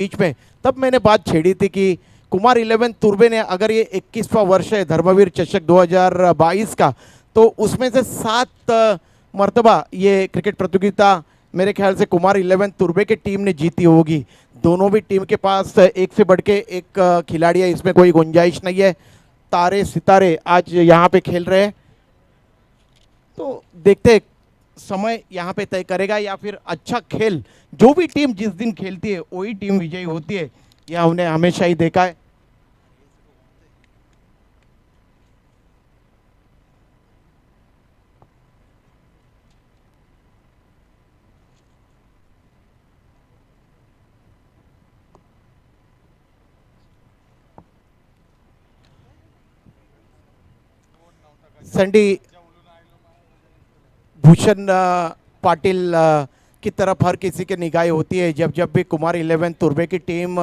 बीच में, तब मैंने बात छेड़ी थी कि कुमार 11 तुर्बे ने, अगर ये 21वां वर्ष है धर्मवीर चषक 2022 का, तो उसमें से 7 मर्तबा ये क्रिकेट प्रतियोगिता मेरे ख्याल से कुमार 11 तुर्बे की टीम ने जीती होगी। दोनों भी टीम के पास एक से बढ़ के एक खिलाड़ी है, इसमें कोई गुंजाइश नहीं है। तारे सितारे आज यहाँ पे खेल रहे हैं, तो देखते हैं समय यहाँ पे तय करेगा, या फिर अच्छा खेल जो भी टीम जिस दिन खेलती है वही टीम विजयी होती है, यह हमने हमेशा ही देखा है। संडी भूषण पाटिल की तरफ हर किसी की निगाहें होती है जब जब भी कुमार 11 तुर्बे की टीम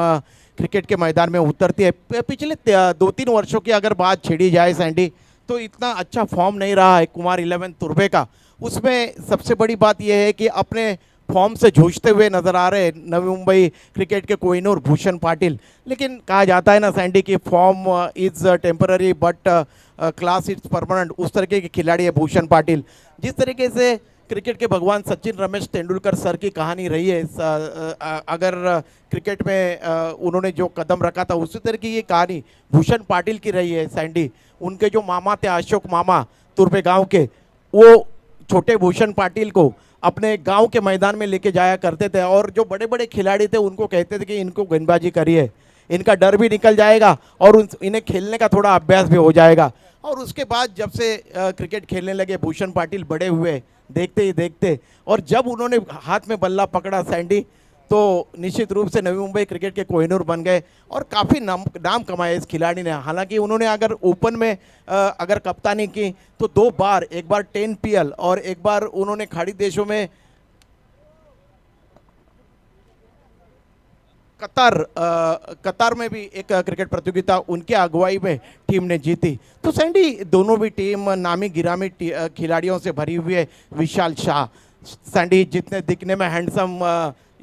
क्रिकेट के मैदान में उतरती है। पिछले 2-3 वर्षों की अगर बात छेड़ी जाए सैंडी, तो इतना अच्छा फॉर्म नहीं रहा है कुमार 11 तुर्बे का। उसमें सबसे बड़ी बात यह है कि अपने फॉर्म से जूझते हुए नजर आ रहे नवी मुंबई क्रिकेट के कोहिनूर भूषण पाटिल। लेकिन कहा जाता है ना सैंडी कि form is temporary but class is permanent, उस तरीके के खिलाड़ी है भूषण पाटिल। जिस तरीके से क्रिकेट के भगवान सचिन रमेश तेंदुलकर सर की कहानी रही है, अगर क्रिकेट में उन्होंने जो कदम रखा था उसी तरह की ये कहानी भूषण पाटिल की रही है सैंडी। उनके जो मामा थे अशोक मामा तुर्बे गांव के, वो छोटे भूषण पाटिल को अपने गांव के मैदान में लेके जाया करते थे, और जो बड़े बड़े खिलाड़ी थे उनको कहते थे कि इनको गेंदबाजी करिए, इनका डर भी निकल जाएगा और इन्हें खेलने का थोड़ा अभ्यास भी हो जाएगा। और उसके बाद जब से क्रिकेट खेलने लगे भूषण पाटिल बड़े हुए देखते ही देखते, और जब उन्होंने हाथ में बल्ला पकड़ा सैंडी, तो निश्चित रूप से नवी मुंबई क्रिकेट के कोहिनूर बन गए और काफ़ी नाम कमाया इस खिलाड़ी ने। हालांकि उन्होंने अगर ओपन में अगर कप्तानी की तो 2 बार, एक बार 10 PL और एक बार उन्होंने खाड़ी देशों में कतार में भी एक क्रिकेट प्रतियोगिता उनके अगुवाई में टीम ने जीती। तो सैंडी दोनों भी टीम नामी गिरामी खिलाड़ियों से भरी हुई है। विशाल शाह, सैंडी जितने दिखने में हैंडसम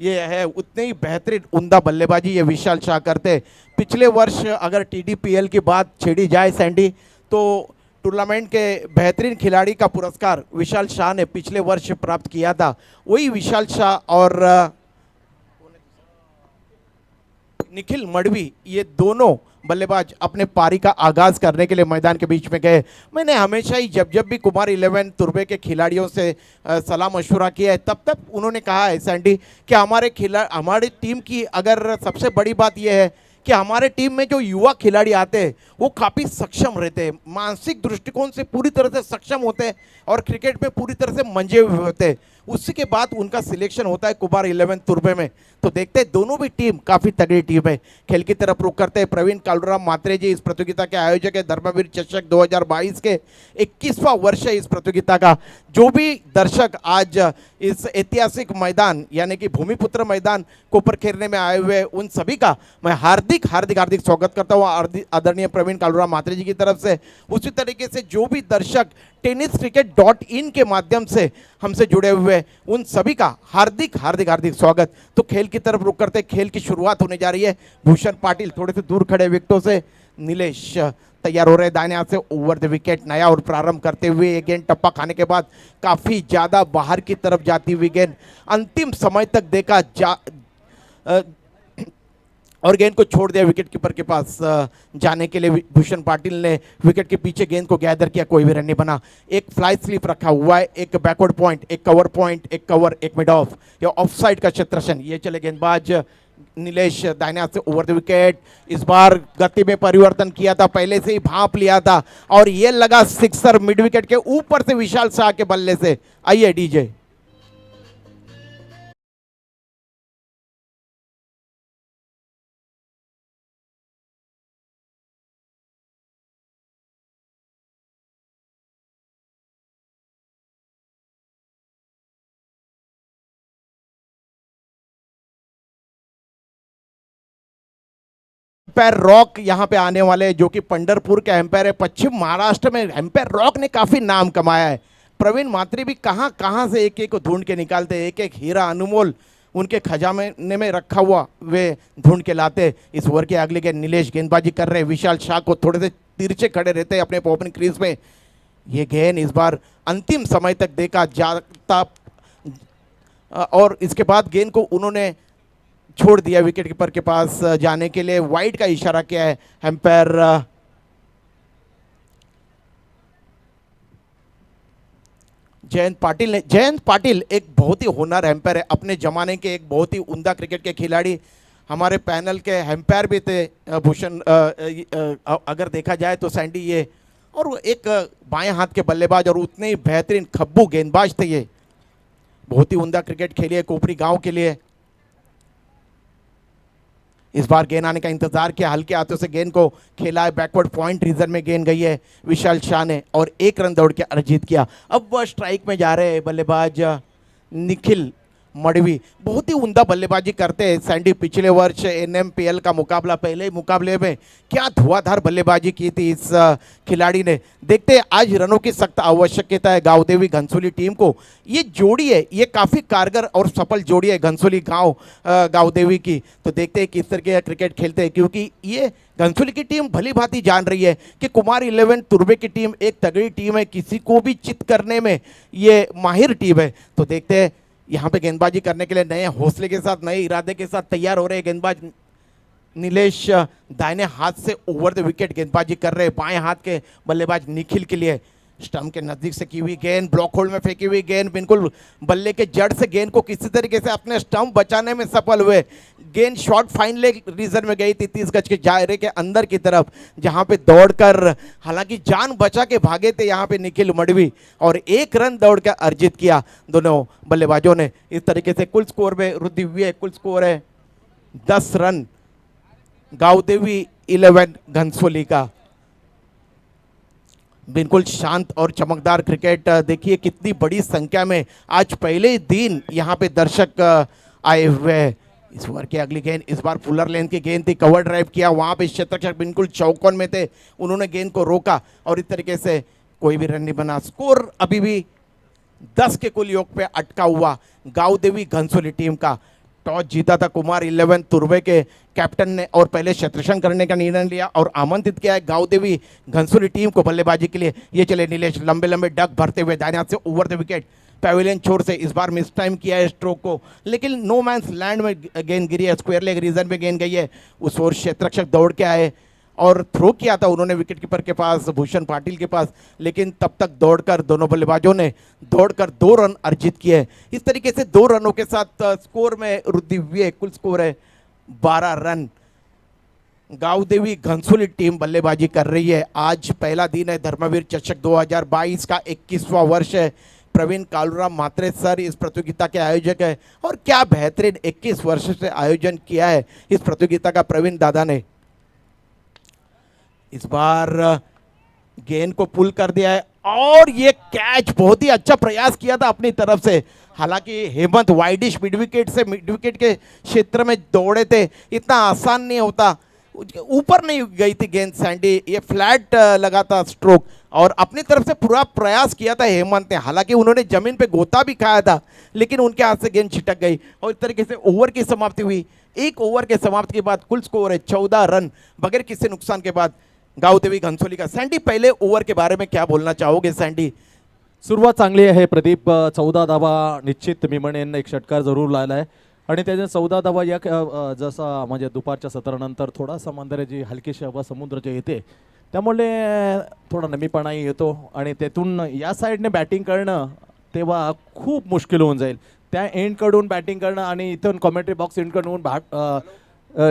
ये है, उतने ही बेहतरीन उम्दा बल्लेबाजी ये विशाल शाह करते। पिछले वर्ष अगर TDPL की बात छेड़ी जाए सैंडी, तो टूर्नामेंट के बेहतरीन खिलाड़ी का पुरस्कार विशाल शाह ने पिछले वर्ष प्राप्त किया था। वही विशाल शाह और निखिल मडवी, ये दोनों बल्लेबाज अपने पारी का आगाज करने के लिए मैदान के बीच में गए। मैंने हमेशा ही जब जब भी कुमार 11 तुर्बे के खिलाड़ियों से सलाह मशवरा किया है, तब तक उन्होंने कहा है सैंडी कि हमारी टीम की अगर सबसे बड़ी बात यह है कि हमारे टीम में जो युवा खिलाड़ी आते हैं वो काफ़ी सक्षम रहते हैं, मानसिक दृष्टिकोण से पूरी तरह से सक्षम होते हैं और क्रिकेट में पूरी तरह से मंजे हुए होते हैं। उसी के बाद उनका सिलेक्शन होता है कुमार 11 तुर्बे में। तो देखते हैं दोनों भी टीम काफ़ी तगड़ी टीम है। खेल की तरफ रुख करते हैं। प्रवीण कालूराम मात्रे जी इस प्रतियोगिता के आयोजक है। धर्मवीर चषक 2022 के 21वां वर्ष है इस प्रतियोगिता का। जो भी दर्शक आज इस ऐतिहासिक मैदान यानी कि भूमिपुत्र मैदान कोपर खेलने में आए हुए उन सभी का मैं हार्दिक हार्दिक हार्दिक स्वागत करता हूँ आदरणीय प्रवीण कालूराम मात्रे जी की तरफ से। उसी तरीके से जो भी दर्शक tenniscricket.in के माध्यम से हमसे जुड़े हुए उन सभी का हार्दिक हार्दिक हार्दिक स्वागत। तो खेल की तरफ रुक करते खेल की शुरुआत होने जा रही है। भूषण पाटिल थोड़े से दूर खड़े विकेटों से, नीलेश तैयार हो रहे दाहिने हाथ से ओवर द विकेट, नया और प्रारंभ करते हुए ये गेंद टप्पा खाने के बाद काफ़ी ज़्यादा बाहर की तरफ जाती हुई गेंद अंतिम समय तक देखा और गेंद को छोड़ दिया विकेट कीपर के पास जाने के लिए। भूषण पाटिल ने विकेट के पीछे गेंद को गैदर किया, कोई भी रन नहीं बना। एक फ्लाई स्लिप रखा हुआ है, एक बैकवर्ड पॉइंट, एक कवर पॉइंट, एक कवर, एक मिड ऑफ या ऑफ साइड का क्षेत्रक्षण। ये चले गेंदबाज नीलेश दाहिने हाथ से ओवर द विकेट। इस बार गति में परिवर्तन किया था, पहले से ही भांप लिया था और ये लगा सिक्सर मिड विकेट के ऊपर से विशाल शाह के बल्ले से। आइए डीजे। एम्पायर रॉक यहाँ पे आने वाले जो कि पंढरपुर के एम्पायर है। पश्चिम महाराष्ट्र में एम्पायर रॉक ने काफी नाम कमाया है। प्रवीण मात्री भी कहाँ कहाँ से एक एक को ढूंढ के निकालते हैं, एक एक हीरा अनमोल उनके खजाने में रखा हुआ वे ढूंढ के लाते। इस ओवर के अगले गेंद नीलेश गेंदबाजी कर रहे हैं, विशाल शाह को थोड़े से तिरछे खड़े रहते हैं अपने ओपनिंग क्रीज में। ये गेंद इस बार अंतिम समय तक देखा जाता और इसके बाद गेंद को उन्होंने छोड़ दिया विकेट कीपर के पास जाने के लिए। वाइड का इशारा किया है एम्पायर जयंत पाटिल ने। जयंत पाटिल एक बहुत ही होनहार एम्पायर है, अपने जमाने के एक बहुत ही उम्दा क्रिकेट के खिलाड़ी। हमारे पैनल के एम्पायर भी थे भूषण, अगर देखा जाए तो सैंडी ये, और वो एक बाएं हाथ के बल्लेबाज और उतने ही बेहतरीन खब्बू गेंदबाज थे। ये बहुत ही उम्दा क्रिकेट खेली है कोपरी गांव के लिए। इस बार गेंद आने का इंतजार किया, हल्के हाथों से गेंद को खेला है, बैकवर्ड पॉइंट रीजन में गेंद गई है विशाल शाह ने और 1 रन दौड़ के अर्जित किया। अब वह स्ट्राइक में जा रहे हैं बल्लेबाज निखिल मडवी। बहुत ही उम्दा बल्लेबाजी करते हैं सैंडी। पिछले वर्ष NMPL का मुकाबला, पहले मुकाबले में क्या धुआंधार बल्लेबाजी की थी इस खिलाड़ी ने। देखते हैं आज रनों की सख्त आवश्यकता है गांवदेवी घनसोली टीम को। ये जोड़ी है, ये काफ़ी कारगर और सफल जोड़ी है घनसोली गांवदेवी की। तो देखते हैं किस तरह के क्रिकेट खेलते हैं, क्योंकि ये घनसोली की टीम भली भांति जान रही है कि कुमार 11 तुर्बे की टीम एक तगड़ी टीम है, किसी को भी चित करने में ये माहिर टीम है। तो देखते हैं यहाँ पे गेंदबाजी करने के लिए नए हौसले के साथ, नए इरादे के साथ तैयार हो रहे हैं गेंदबाज नीलेश। दाहिने हाथ से ओवर द विकेट गेंदबाजी कर रहे हैं बाएं हाथ के बल्लेबाज निखिल के लिए। स्टंप के नजदीक से की हुई गेंद, ब्लॉक होल्ड में फेंकी हुई गेंद, बिल्कुल बल्ले के जड़ से गेंद को किसी तरीके से अपने स्टंप बचाने में सफल हुए। गेंद शॉर्ट फाइन लेग रीजन में गई थी 30 गज के दायरे के अंदर की तरफ, जहां पे दौड़कर हालांकि जान बचा के भागे थे यहाँ पे निखिल मडवी और 1 रन दौड़ के अर्जित किया दोनों बल्लेबाजों ने। इस तरीके से कुल स्कोर में वृद्धि हुई है, कुल स्कोर है 10 रन गांवदेवी 11 घनसोली का। बिल्कुल शांत और चमकदार क्रिकेट। देखिए कितनी बड़ी संख्या में आज पहले ही दिन यहाँ पे दर्शक आए हुए हैं। इस ओवर की अगली गेंद इस बार फुलर लेंथ की गेंद थी, कवर ड्राइव किया, वहाँ पे क्षेत्ररक्षक बिल्कुल चौकोन में थे, उन्होंने गेंद को रोका और इस तरीके से कोई भी रन नहीं बना। स्कोर अभी भी 10 के कुल योग पे अटका हुआ गांवदेवी घनसोली टीम का। टॉस जीता था कुमार 11 तुर्बे के कैप्टन ने और पहले क्षेत्ररक्षण करने का निर्णय लिया और आमंत्रित किया है गांवदेवी घनसोली टीम को बल्लेबाजी के लिए। ये चले नीलेश लंबे लंबे डक भरते हुए दाहिने हाथ से ओवर द विकेट, पैवेलियन छोर से इस बार मिस टाइम किया है स्ट्रोक को, लेकिन नो मैंस लैंड में गेंद गिरी है, स्क्वायर लेग रीजन में गेंद गई है। उस ओर क्षेत्ररक्षक दौड़ के आए और थ्रो किया था उन्होंने विकेट कीपर के पास, भूषण पाटिल के पास, लेकिन तब तक दौड़कर दोनों बल्लेबाजों ने दौड़कर 2 रन अर्जित किए। इस तरीके से 2 रनों के साथ स्कोर में वृद्धि हुई है, कुल स्कोर है 12 रन। गांवदेवी घनसोली टीम बल्लेबाजी कर रही है। आज पहला दिन है धर्मवीर चषक 2022 का, 21वां वर्ष है। प्रवीण कालूराम मात्रे सर इस प्रतियोगिता के आयोजक है और क्या बेहतरीन 21 वर्ष से आयोजन किया है इस प्रतियोगिता का प्रवीण दादा ने। इस बार गेंद को पुल कर दिया है और ये कैच, बहुत ही अच्छा प्रयास किया था अपनी तरफ से। हालांकि हेमंत वाइडिश मिड विकेट से मिड विकेट के क्षेत्र में दौड़े थे, इतना आसान नहीं होता, ऊपर नहीं गई थी गेंद सैंडी, ये फ्लैट लगा था स्ट्रोक और अपनी तरफ से पूरा प्रयास किया था हेमंत ने। हालांकि उन्होंने जमीन पे गोता भी खाया था लेकिन उनके हाथ से गेंद छिटक गई और इस तरीके से ओवर की समाप्ति हुई। 1 ओवर के समाप्ति के बाद कुल स्कोर है 14 रन बगैर किसी नुकसान के बाद गांवदेवी घनसोली का। सैंडी पहले ओवर के बारे में क्या बोलना चाहोगे सैंडी? सुरुवात चांगली आहे प्रदीप, 14 धावा निश्चित मी म्हणेन, एक षटकार जरूर लावला आहे आणि त्याच्या 14 धावा या जसा म्हणजे दुपारच्या सत्रानंतर थोडासा मंदाराची हलकीशी हवा समुद्राच्या येते त्यामुळे थोडा नमीपणाही येतो आणि त्यातून या साईडने बॅटिंग करणं तेव्हा खूप मुश्किल होऊन जाईल। त्या एंडकडून बॅटिंग करणं आणि इथून कॉमेंट्री बॉक्स एंडकडून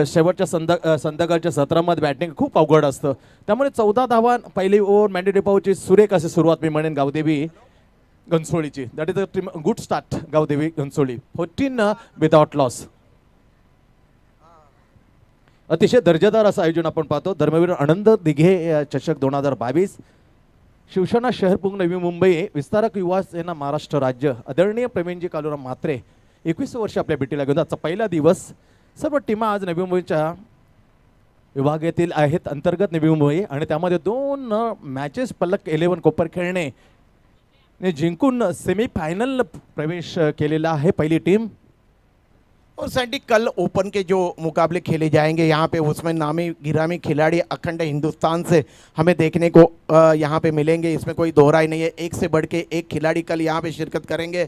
शेवटच्या संध्याकाळच्या सत्रामध्ये बॅटिंग खूप अवघड असतं। त्यामुळे 14 धावा पहिली ओव्हर मॅन्डी डेपाऊची सुरेख अशी सुरुवात मी म्हणेन गावदेवी घनसोलीची। That is a good start Gaondevi Ghansoli, 14 without loss. अतिशय दर्जेदार असं आयोजन आपण पाहतो। धर्मवीर आनंद दिघे चषक 2022, शिवसेना शहर पुंग नवी मुंबई, विस्तारक युवा सेना महाराष्ट्र राज्य, आदरणीय प्रवीणजी कालूराम म्हात्रे 21 वर्ष आपल्या भेटीला घेऊन आजचा पहिला दिवस। सर्व टीमा आज नवी मुंबईच्या विभागातील आहेत, अंतर्गत नवी मुंबई, आणि त्यामध्ये 2 मॅचेस पलक 11 कोपर खेळणे ने जिंकून सेमीफायनल प्रवेश केलेला आहे पहिली टीम। और सैंडी कल ओपन के जो मुकाबले खेले जाएंगे यहाँ पे उसमें नामी गिरामी खिलाड़ी अखंड हिंदुस्तान से हमें देखने को यहाँ पे मिलेंगे, इसमें कोई दोहरा ही नहीं है। एक से बढ़ के एक खिलाड़ी कल यहाँ पे शिरकत करेंगे।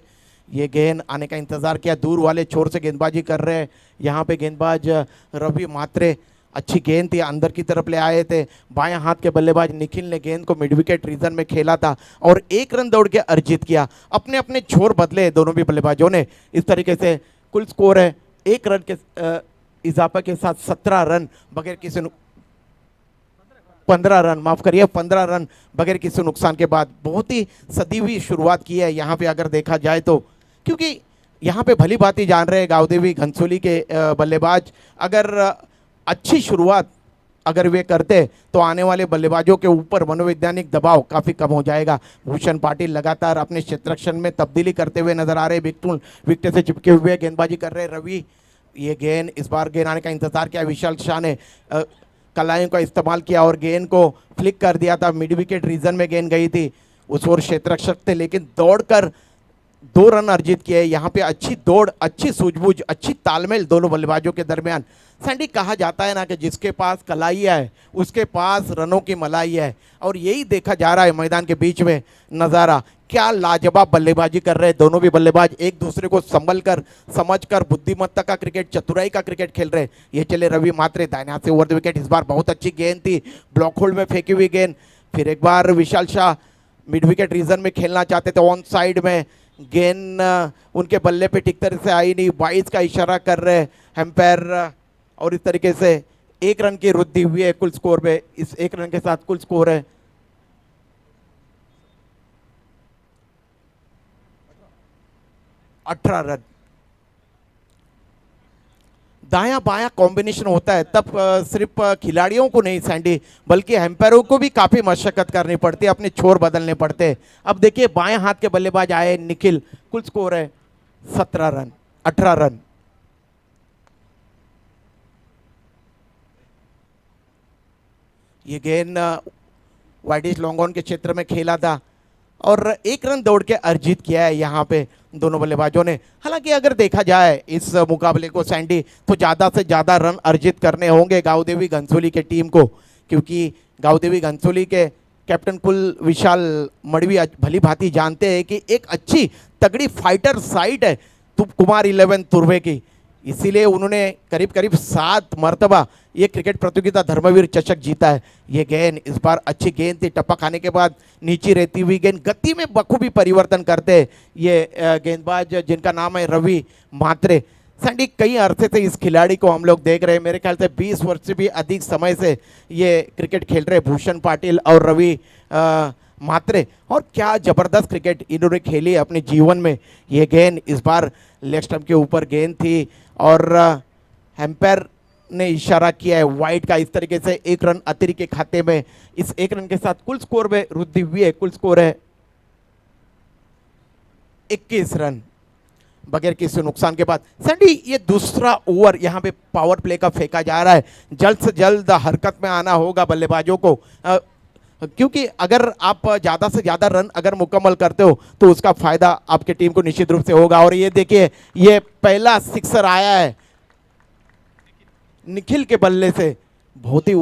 ये गेंद आने का इंतज़ार किया, दूर वाले छोर से गेंदबाजी कर रहे हैं यहाँ पे गेंदबाज रवि मात्रे। अच्छी गेंद थी, अंदर की तरफ ले आए थे। बाएं हाथ के बल्लेबाज निखिल ने गेंद को मिड विकेट रीजन में खेला था और 1 रन दौड़ के अर्जित किया। अपने अपने छोर बदले दोनों भी बल्लेबाजों ने। इस तरीके से कुल स्कोर है 1 रन के इजाफा के साथ 17 रन बगैर किसी 15 रन, माफ करिए 15 रन बगैर किसी नुकसान के बाद बहुत ही सदी हुई शुरुआत की है यहाँ पे अगर देखा जाए तो। क्योंकि यहाँ पे भली बात ही जान रहे हैं गावदेवी घनसोली के बल्लेबाज, अगर अच्छी शुरुआत अगर वे करते तो आने वाले बल्लेबाजों के ऊपर मनोवैज्ञानिक दबाव काफ़ी कम हो जाएगा। भूषण पाटिल लगातार अपने क्षेत्ररक्षण में तब्दीली करते हुए नजर आ रहे, विकेट से चिपके हुए गेंदबाजी कर रहे रवि। ये गेंद इस बार गेंद आने का इंतजार किया, विशाल शाह ने कलाइयों का इस्तेमाल किया और गेंद को फ्लिक कर दिया था। मिड विकेट रीजन में गेंद गई थी, उस ओर क्षेत्ररक्षक थे लेकिन दौड़कर 2 रन अर्जित किए। यहाँ पे अच्छी दौड़, अच्छी सूझबूझ, अच्छी तालमेल दोनों बल्लेबाजों के दरमियान। सैंडी कहा जाता है ना कि जिसके पास कलाइया है उसके पास रनों की मलाई है, और यही देखा जा रहा है मैदान के बीच में नज़ारा। क्या लाजवाब बल्लेबाजी कर रहे हैं दोनों भी बल्लेबाज, एक दूसरे को संभल कर समझ कर बुद्धिमत्ता का क्रिकेट, चतुराई का क्रिकेट खेल रहे हैं। ये चले रवि मात्रे दाहिने हाथ से ओवर द विकेट, इस बार बहुत अच्छी गेंद थी, ब्लॉक होल्ड में फेंकी हुई गेंद। फिर एक बार विशाल शाह मिड विकेट रीजन में खेलना चाहते थे, ऑन साइड में गेंद उनके बल्ले पे ठीक तरह से आई नहीं, 22 का इशारा कर रहे एम्पायर। और इस तरीके से 1 रन की वृद्धि हुई है कुल स्कोर में। इस 1 रन के साथ कुल स्कोर है 18 रन। दायां बायां कॉम्बिनेशन होता है तब सिर्फ खिलाड़ियों को नहीं सैंडी बल्कि एम्पायरों को भी काफ़ी मशक्कत करनी पड़ती है, अपने छोर बदलने पड़ते हैं। अब देखिए बाएं हाथ के बल्लेबाज आए निखिल, कुल स्कोर है 17 रन, 18 रन। ये गेंद वाइडिश लॉन्ग ऑन के क्षेत्र में खेला था और 1 रन दौड़ के अर्जित किया है यहाँ पे दोनों बल्लेबाजों ने। हालांकि अगर देखा जाए इस मुकाबले को सैंडी तो ज़्यादा से ज़्यादा रन अर्जित करने होंगे गावदेवी घनसोली के टीम को, क्योंकि गावदेवी घनसोली के कैप्टन कुल विशाल मड़वी भली भांति जानते हैं कि एक अच्छी तगड़ी फाइटर साइड है कुमार 11 तुर्वे की। इसीलिए उन्होंने करीब करीब 7 मरतबा ये क्रिकेट प्रतियोगिता धर्मवीर चषक जीता है। ये गेंद इस बार अच्छी गेंद थी, टप्पा खाने के बाद नीचे रहती हुई गेंद गति में बखूबी परिवर्तन करते हैं ये गेंदबाज जिनका नाम है रवि मात्रे। सैंडी कई अरसे से इस खिलाड़ी को हम लोग देख रहे हैं, मेरे ख्याल से 20 वर्ष से भी अधिक समय से ये क्रिकेट खेल रहे भूषण पाटिल और रवि मात्रे, और क्या ज़बरदस्त क्रिकेट इन्होंने खेली अपने जीवन में। ये गेंद इस बार लेग स्टंप के ऊपर गेंद थी और एम्पायर ने इशारा किया है वाइड का। इस तरीके से 1 रन अतिरिक्त के खाते में। इस 1 रन के साथ कुल स्कोर में वृद्धि हुई है, कुल स्कोर है 21 रन बगैर किसी नुकसान के बाद। सैंडी ये दूसरा ओवर यहाँ पे पावर प्ले का फेंका जा रहा है, जल्द से जल्द हरकत में आना होगा बल्लेबाजों को, क्योंकि अगर आप ज़्यादा से ज़्यादा रन अगर मुकम्मल करते हो तो उसका फ़ायदा आपके टीम को निश्चित रूप से होगा। और ये देखिए ये पहला सिक्सर आया है निखिल के बल्ले से, बहुत ही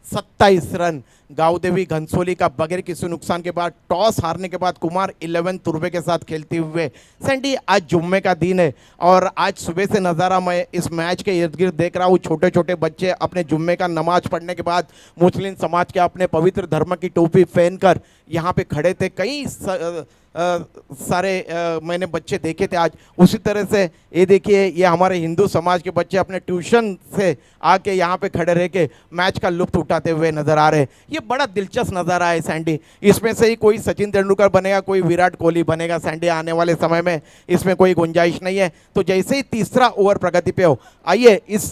27 रन गावदेवी घनसोली का बगैर किसी नुकसान के बाद, टॉस हारने के बाद कुमार 11 तुर्वे के साथ खेलते हुए। सैंडी आज जुम्मे का दिन है और आज सुबह से नज़ारा मैं इस मैच के इर्द गिर्द देख रहा हूँ। छोटे छोटे बच्चे अपने जुम्मे का नमाज पढ़ने के बाद मुस्लिम समाज के अपने पवित्र धर्म की टोपी पहनकर यहाँ पे खड़े थे। कई सारे मैंने बच्चे देखे थे आज। उसी तरह से ये देखिए, ये हमारे हिंदू समाज के बच्चे अपने ट्यूशन से आके यहाँ पे खड़े रह के मैच का लुत्फ उठाते हुए नजर आ रहे हैं। ये बड़ा दिलचस्प नज़ारा है सैंडी। इसमें से ही कोई सचिन तेंदुलकर बनेगा, कोई विराट कोहली बनेगा सैंडी आने वाले समय में, इसमें कोई गुंजाइश नहीं है। तो जैसे ही तीसरा ओवर प्रगति पे हो, आइए इस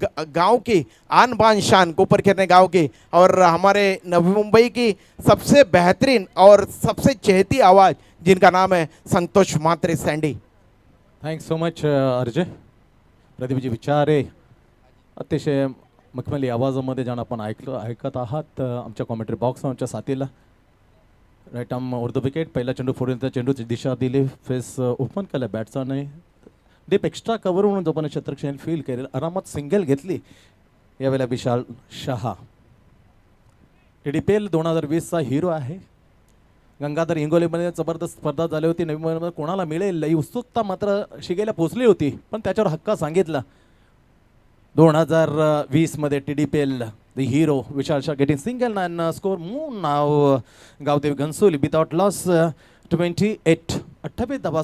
गांव की आन बान शान कोपर खेरने गांव की और हमारे नवी मुंबई की सबसे बेहतरीन और सबसे चहेती आवाज़ जिनका नाम है Santosh Mhatre Sandy. Thanks so much Ajay. प्रदीपजी विचारे अतिशय मखमली आवाजामध्ये ज्यानं आपण ऐकत आहात आमच्या कॉमेंट्री बॉक्स आमच्या साथीला. Right arm over the wicket. पहिला चेंडू फोडून त्या चेंडूची दिशा दिली, फेस ओपन केलं बॅट्सने. डीप एक्स्ट्रा कव्हर म्हणून जो पण क्षेत्रक्षण फील करेल, आरामात सिंगल घेतली यावेळेला विशाल शहा. TDPL 2020चा हिरो आहे. गंगाधर इंगोलेमध्ये जबरदस्त स्पर्धा झाली होती. नवी मुंबईमध्ये कोणाला मिळेल ही उत्सुकता मात्र शिगेला पोचली होती, पण त्याच्यावर हक्का सांगितला. 2020 मध्ये TDPL the hero Vishal Shah getting single and score मून नाव गावदेवी घनसोली विदाउट लॉस 28 धावा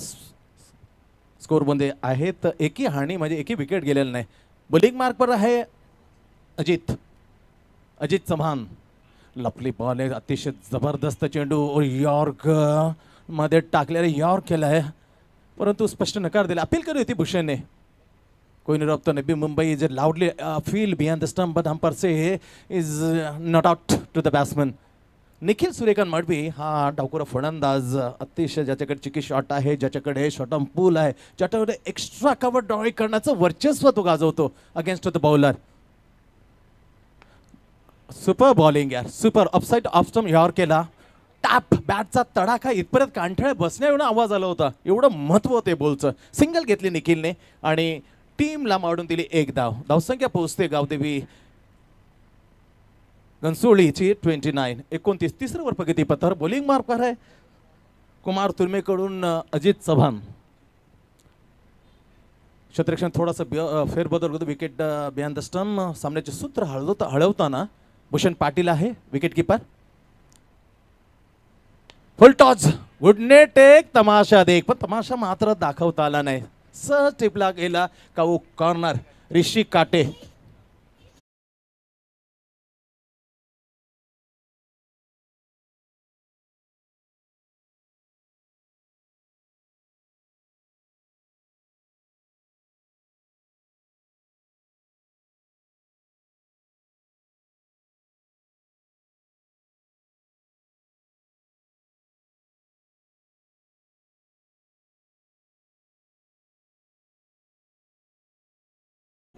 स्कोरमध्ये आहेत. एकही हानी म्हणजे एकही विकेट गेलेलं नाही. बॉलिंग मार्क पर आहे अजित चव्हाण. लपली बॉल आहे, अतिशय जबरदस्त चेंडू यॉर्क मध्ये टाकलेला यॉर्क केला आहे, परंतु स्पष्ट नकार दिला. अपील करी होती भूषणने. कोई नहीं रोकता. Navi Mumbai is loudly feel behind the stump but umpire says is not out to the batsman. Nikhil Suryakant Madvi हा डावखुरा फलंदाज, अतिशय ज्याच्याकडे चिकी शॉट आहे, ज्याच्याकडे शॉट ऑन पूल आहे, ज्याच्याकडे एक्स्ट्रा कव्हर ड्रॉ करण्याचं वर्चस्व तो गाजवतो against the bowler. Super bowling यार, सुपर. अपसाइड ऑफ स्टंप यावर केला. टॅप बॅटचा तडाखा इथपर्यंत कांठळे बसण्या एवढा आवाज आला होता. एवढं महत्व होते बॉलचं. सिंगल घेतली निखिलने आणि टीमला मारून दिली एक धाव. धावसंख्या पोहोचते गावदेवी घनसोळीची 29. तिसरं वर प्रगतीपथावर बॉलिंग मार्कर आहे कुमार तुर्मेकडून अजित चव्हाण. क्षेत्ररक्षण थोडासा फेरबदल होतो. Wicket behind the stump. सामन्याचे सूत्र हळवताना भूषण पाटील आहे wicket keeper. Full toss, good net, एक तमाशा देख, पण तमाशा मात्र दाखवता आला नाही. सहज टिपला गेला का कॉर्नर. ऋषी काटे.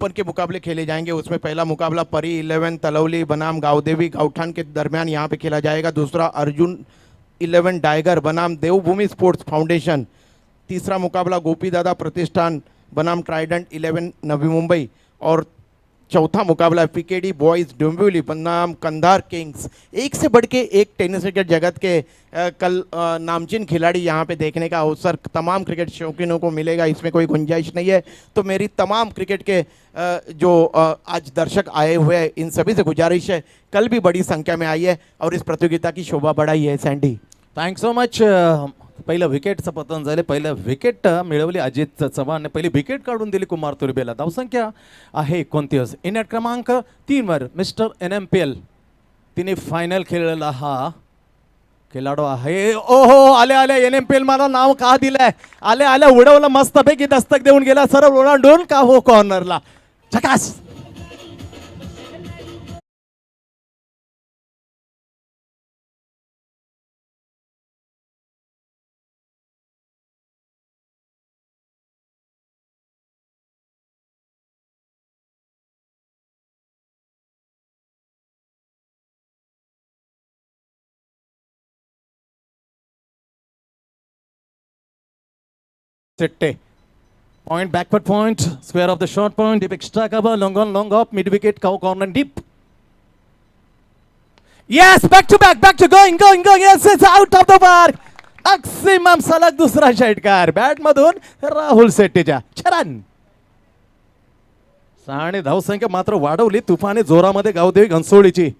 ओपन के मुकाबले खेले जाएंगे। उसमें पहला मुकाबला परी 11 तलौली बनाम गावदेवी गावठान के दरमियान यहाँ पे खेला जाएगा। दूसरा अर्जुन 11 डाइगर बनाम देवभूमि स्पोर्ट्स फाउंडेशन। तीसरा मुकाबला गोपी दादा प्रतिष्ठान बनाम ट्राइडेंट 11 नवी मुंबई। और चौथा मुकाबला PKD बॉयज़ डोंबिवली बनाम कंधार किंग्स। एक से बढ़ के एक टेनिस क्रिकेट जगत के कल नामचीन खिलाड़ी यहाँ पे देखने का अवसर तमाम क्रिकेट शौकीनों को मिलेगा, इसमें कोई गुंजाइश नहीं है। तो मेरी तमाम क्रिकेट के जो आज दर्शक आए हुए हैं इन सभी से गुजारिश है कल भी बड़ी संख्या में आई है और इस प्रतियोगिता की शोभा बढ़ाई है। Sandy, thanks so much. पहिलं विकेटचं पतन झाले. पहिलं विकेट मिळवली अजित चव्हाणने. पहिली विकेट काढून दिली कुमार तुर्बेला. धावसंख्या आहे 29. इनॅट क्रमांक 3 वर मिस्टर NMPL. तिने फायनल खेळलेला हा खेळाडू आहे. ओहो, आले आले NMPL. मला नाव का दिलंय? आले आले उडवलं मस्तपैकी, दस्तक देऊन गेला सरळ ओलांडून का हो कॉर्नरला. झकास. Point, backward point, square of the short point, deep extra cover, long on, long off, mid wicket, cow corner, deep. Yes, back to going. Yes, it's out of the park. Maximum सलग दुसरा षटकार bat मधून राहुल शेट्टीच्या. छरान. आणि धावसंख्या मात्र वाढवली तुफानी जोरामध्ये Gavdevi घनसोळीची.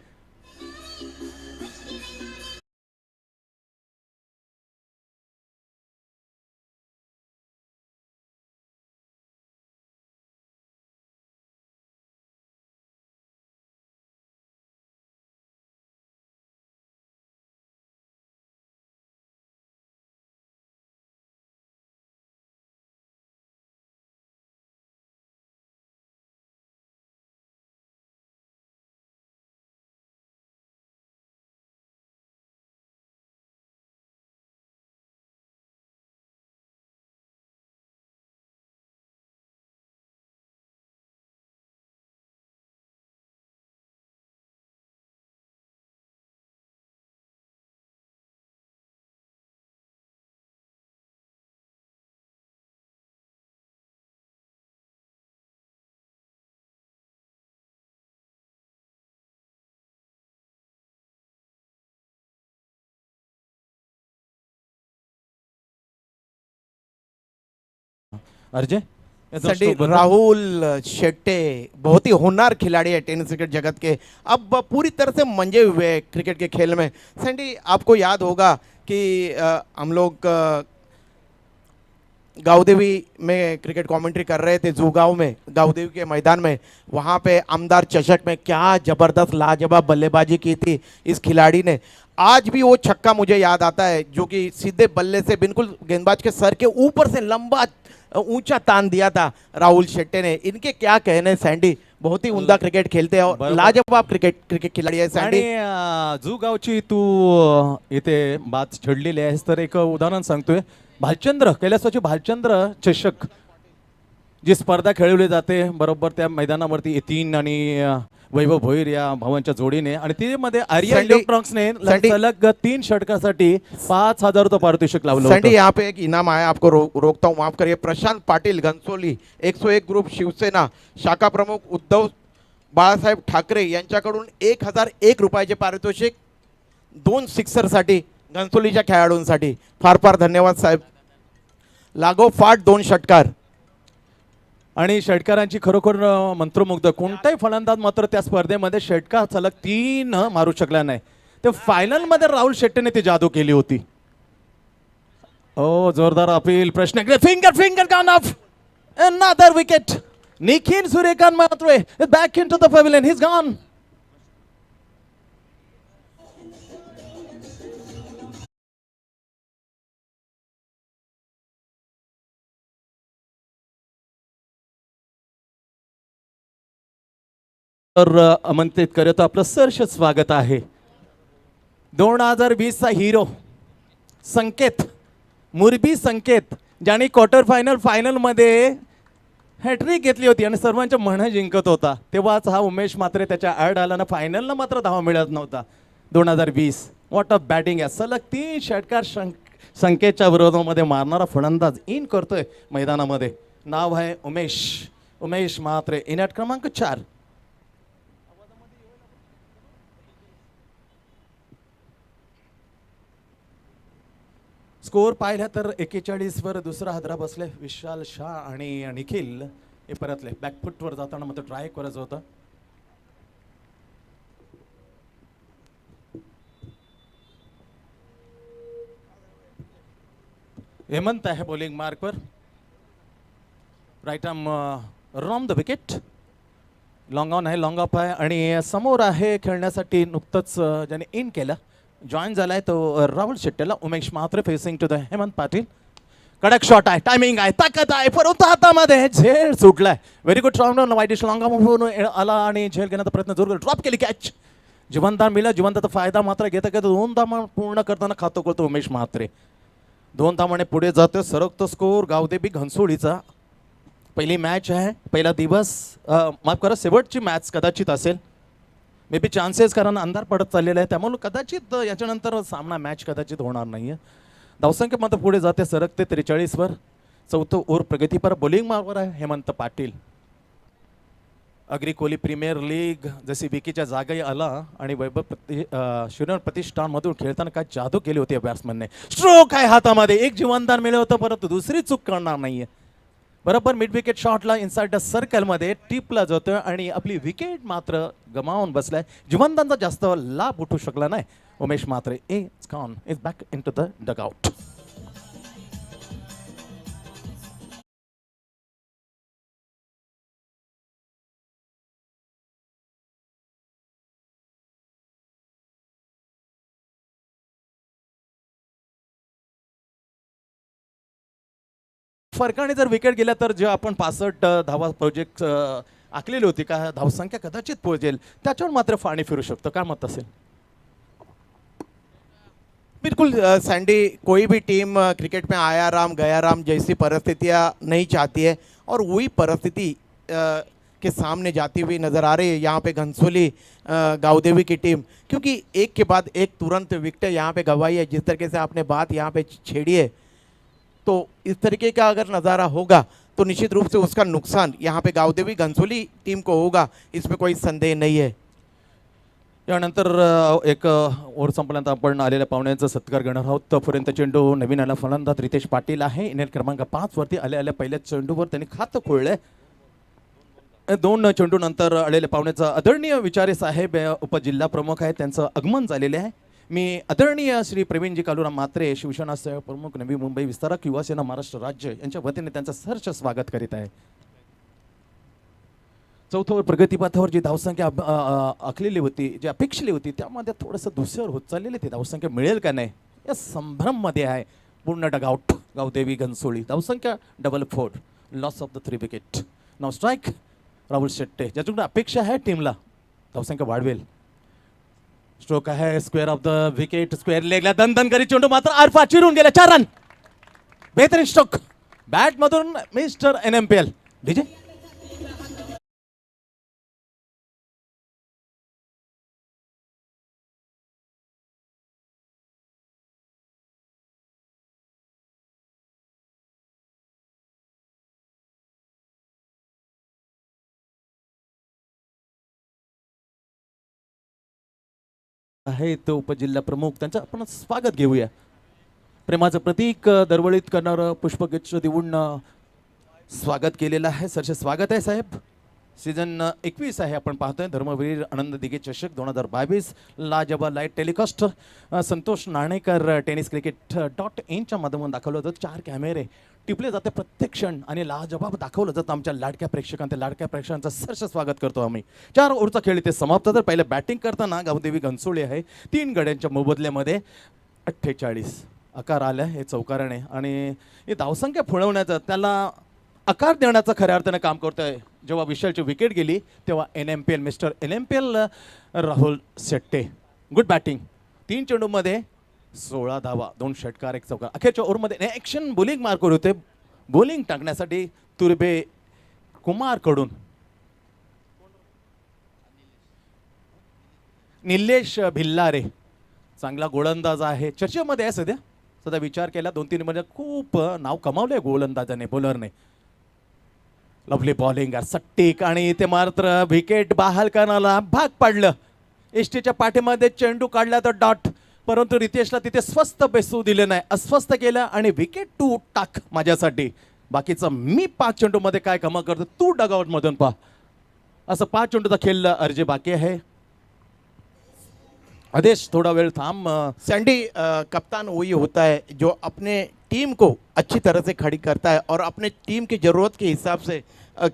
अर्जय Sandy, Rahul Shette बहुत ही होनहार खिलाड़ी है टेनिस क्रिकेट जगत के, अब पूरी तरह से मंजे हुए हैं क्रिकेट के खेल में। सैंडी, आपको याद होगा कि हम लोग गावदेवी में क्रिकेट कमेंट्री कर रहे थे, जूगांव में गावदेवी के मैदान में, वहाँ पे आमदार चषक में क्या ज़बरदस्त लाजवाब बल्लेबाजी की थी इस खिलाड़ी ने। आज भी वो छक्का मुझे याद आता है जो कि सीधे बल्ले से बिल्कुल गेंदबाज के सर के ऊपर से लंबा ऊंचा तान दिया था राहुल शेट्टे ने। इनके क्या कहने सैंडी, बहुत ही उमदा क्रिकेट खेलते हैं और लाजवाब क्रिकेट खिलाड़ी आहे सैंडी। जुगावची तू इथे बात छेडलेली आहेस तर एक उदाहरण सांगतोय, भालचंद्र कैलासवाची भालचंद्र चषक जी स्पर्धा खेळवली जाते बरोबर त्या मैदानावरती यतीन आणि वैभव भोईर या भावांच्या जोडीने, आणि त्यामध्ये आर्या इलेक्ट्रॉनिक्सने सलग 3 षटकासाठी 5,000 रुपये पारितोषिक लावलं सैंडी, यहाँ पे एक इनाम आया, आपको रोकता हूँ, माफ करिए। प्रशांत पाटिल घनसोली 101 ग्रुप शिवसेना शाखा प्रमुख उद्धव बाळासाहेब ठाकरे यांच्याकडून 1,001 रुपयाचे पारितोषिक 2 सिक्सरसाठी घनसोलीच्या खेळाडूंसाठी। फार फार धन्यवाद साहेब। लागोपाठ 2 षटकार आणि षटकारांची खरोखर मंत्रमुग्ध, कोणताही फलंदाज मात्र त्या स्पर्धेमध्ये षटकार सलग 3 मारू शकला नाही। ते फायनल मध्ये राहुल शेट्टीने ती जादू केली होती। ओ जोरदार अपील, प्रश्न finger gone off another wicket. Nikhil Suryakant Mhatre back into the pavilion, he is gone. तर आमंत्रित करतो, आपलं सहर्ष स्वागत आहे 2020 चा हिरो संकेत, मुरबी संकेत, ज्याने क्वार्टर फायनल मध्ये हॅट्रिक घेतली होती आणि सर्वांच्या मन जिंकत होता। तेव्हाच हा उमेश मात्रे त्याच्या ॲड आला ना, फायनलला मात्र धावा मिळत नव्हता। 2020 व्हॉट अ बॅटिंग आहे, सलग 3 षटकार संकेतच्या विरोधामध्ये मारणारा फलंदाज इन करतोय मैदानामध्ये। नाव आहे उमेश मात्रे, इन ॲट क्रमांक 4। स्कोर पाहिला तर 41 वर दुसरा हादरा बसले। विशाल शाह आणि निखिल हे परतले, बॅकफुटवर जाताना मात्र ट्राय करायचं होतं। हेमंत आहे बॉलिंग मार्कवर, right arm round the wicket, long on आहे, लॉंग ऑफ आहे, आणि समोर आहे खेळण्यासाठी नुकतंच ज्याने इन केलं जॉईन झालाय तो राहुल शेट्टीला Umesh Mhatre facing to the Hemant Patil. कडक शॉट आहे, टायमिंग आहे, ताकद आहे, परंतु हातामध्ये झेल सुटलाय। Very good round wideish long आला आणि झेल घेण्याचा प्रयत्न जोर ड्रॉप केली, कॅच जिवंतदान मिळालं। जिवंताचा फायदा मात्र घेता 2 धावा पूर्ण करताना खातो करतो उमेश मात्रे। 2 धावाने पुढे जातो, सरकतो स्कोर गावदेवी घनसोलीचा। पहिली मॅच आहे, पहिला दिवस, माफ करा शेवटची मॅच कदाचित असेल, मे बी चान्सेस, कारण अंधार पडत चाललेला आहे, त्यामुळे कदाचित याच्यानंतर सामना मॅच कदाचित होणार नाही आहे। धावसंख्या मात्र पुढे जाते, सरकते 43 वर। चौथं ओव्हर प्रगतीपर, बॉलिंग मार्कवर आहे हेमंत पाटील। अग्री कोहली प्रीमियर लीग जशी विकीच्या जागाही आला आणि वैभव शिवण प्रतिष्ठानमधून खेळताना काय जादू केली होती बॅट्समनने। स्ट्रोक आहे हातामध्ये, एक जीवनदान मिळलं होतं, परंतु दुसरी चूक करणार नाहीये। बरोबर मिड विकेट शॉटला इनसाइड द सर्कलमध्ये टिपला जातोय आणि आपली विकेट मात्र गमावून बसलाय। जीवनदानचा जास्त लाभ उठू शकला नाही Umesh Mhatre. Is gone, is back into the dugout. फरकाने जर विकेट गेल्या तर जे आपण 65 धावा प्रोजेक्ट आखलेली होती का धावसंख्या कदाचित पोहोचेल, त्याच्यावर मात्र पाणी फिरू शकतं, काय मत असेल? बिल्कुल सैंडी, कोई भी टीम क्रिकेट में आया राम गया राम जैसी परिस्थितियाँ नहीं चाहती है, और वही परिस्थिति के सामने जाती हुई नज़र आ रही है यहाँ पे घनसोली गावदेवी की टीम, क्योंकि एक के बाद एक तुरंत विकेट यहाँ पे गंवाई है। जिस तरीके से आपने बात यहाँ पे छेड़ी है, तो इस तरीके का अगर नज़ारा होगा तो निश्चित रूप से उसका नुकसान यहाँ पे गावदेवी घनसोली टीम को होगा, इसमें कोई संदेह नहीं है। यानंतर एक ओव्हर संपल्यानंतर आपण आलेल्या पाहुण्यांचा सत्कार करणार आहोत. तोपर्यंत चेंडू नवीन आला फलंदाज रितेश पाटील आहे. इनिंग क्रमांक 5 वरती आल्या पहिल्या चेंडूवर त्यांनी खातं खोळलंय. 2 चेंडू नंतर आलेल्या पाहुण्याचा आदरणीय विचारे साहेब उपजिल्हा प्रमुख आहे, त्यांचं आगमन झालेले आहे. मी आदरणीय श्री प्रवीणजी कालुराम म्हात्रे शिवसेना सह प्रमुख नवी मुंबई विस्तारक युवासेना महाराष्ट्र राज्य यांच्या वतीने त्यांचं सहर्ष स्वागत करीत आहे. चौथ्यावर प्रगतीपथावर जी धावसंख्या आखलेली होती, जी अपेक्षिली होती, त्यामध्ये थोडंसं दुसऱ्यावर होत चाललेली ती धावसंख्या मिळेल का नाही या संभ्रममध्ये आहे. पूर्ण डगआउट गावदेवी घनसोळी, धावसंख्या 4-4, लॉस ऑफ द 3 विकेट. नाव स्ट्राईक राहुल शेट्टे, ज्याच्याकडून अपेक्षा आहे टीमला धावसंख्या वाढवेल. स्ट्रोक आहे square off the wicket, square लेगला दन करी चेंडू मात्र आरफा चिरून गेला. 4 रन, बेहतरीन स्ट्रोक बॅटमधून मिस्टर NMPL विजय. आहे तो उपजिल्हा प्रमुख, त्यांचं आपण स्वागत घेऊया. प्रेमाचं प्रतीक दरवळीत करणारं पुष्पगुच्छ देऊन स्वागत केलेलं आहे. सरसे स्वागत आहे साहेब. सीझन 21 आहे आपण पाहतोय. धर्मवीर आनंद दिघे चषक 2022 लाजवाब light telecast Santosh Nanekar tennis cricket .in च्या माध्यमातून दाखवलं जातं. 4 कॅमेरे टिपले जाते प्रत्येक क्षण आणि लाजवाब दाखवलं जातं आमच्या लाडक्या प्रेक्षकांचं. लाडक्या प्रेक्षकांचं सरस स्वागत करतो आम्ही. 4 ओव्हरचा खेळ इथे समाप्त. तर पहिलं बॅटिंग करताना गावदेवी घनसोळी आहे. 3 गड्यांच्या मोबदल्यामध्ये 48 आकार आला हे चौकाराने आणि हे धावसंख्या फुलवण्याचं, त्याला आकार देण्याचं खऱ्या अर्थानं काम करतोय. जेव्हा विशालची विकेट गेली तेव्हा NMPL mister NMPL Rahul Shette. Good batting. 3 चेंडूमध्ये 16 धावा, 2 षटकार, 1 चौकार. अखेरच्या ओव्हरमध्ये ॲक्शन बॉलिंग मार्कवर होते. बॉलिंग टाकण्यासाठी तुर्बे कुमारकडून निलेश भिल्लारे चांगला गोलंदाज आहे, चर्चेमध्ये आहे सध्या. सध्या विचार केला 2-3 मध्ये खूप नाव कमावलंय गोलंदाजाने, बॉलरने. लवली बॉलिंग सट्टिक आणि ते मात्र विकेट बहाल करण्याला भाग पाडलं. एसटीच्या पाठीमध्ये चेंडू काढला तर डॉट, परंतु रितेशला तिथे स्वस्त बेसू दिले नाही, अस्वस्थ केलं आणि विकेट तू टाक माझ्यासाठी. बाकीचं मी 5 चेंडूमध्ये काय कमा करतो तू डगआउट मधून पहा. असं 5 चेंडूचा खेळ अर्जे बाकी आहे. आदेश थोड़ा वेळ थांब. सैंडी, कप्तान वही होता है जो अपने टीम को अच्छी तरह से खड़ी करता है और अपने टीम की ज़रूरत के हिसाब से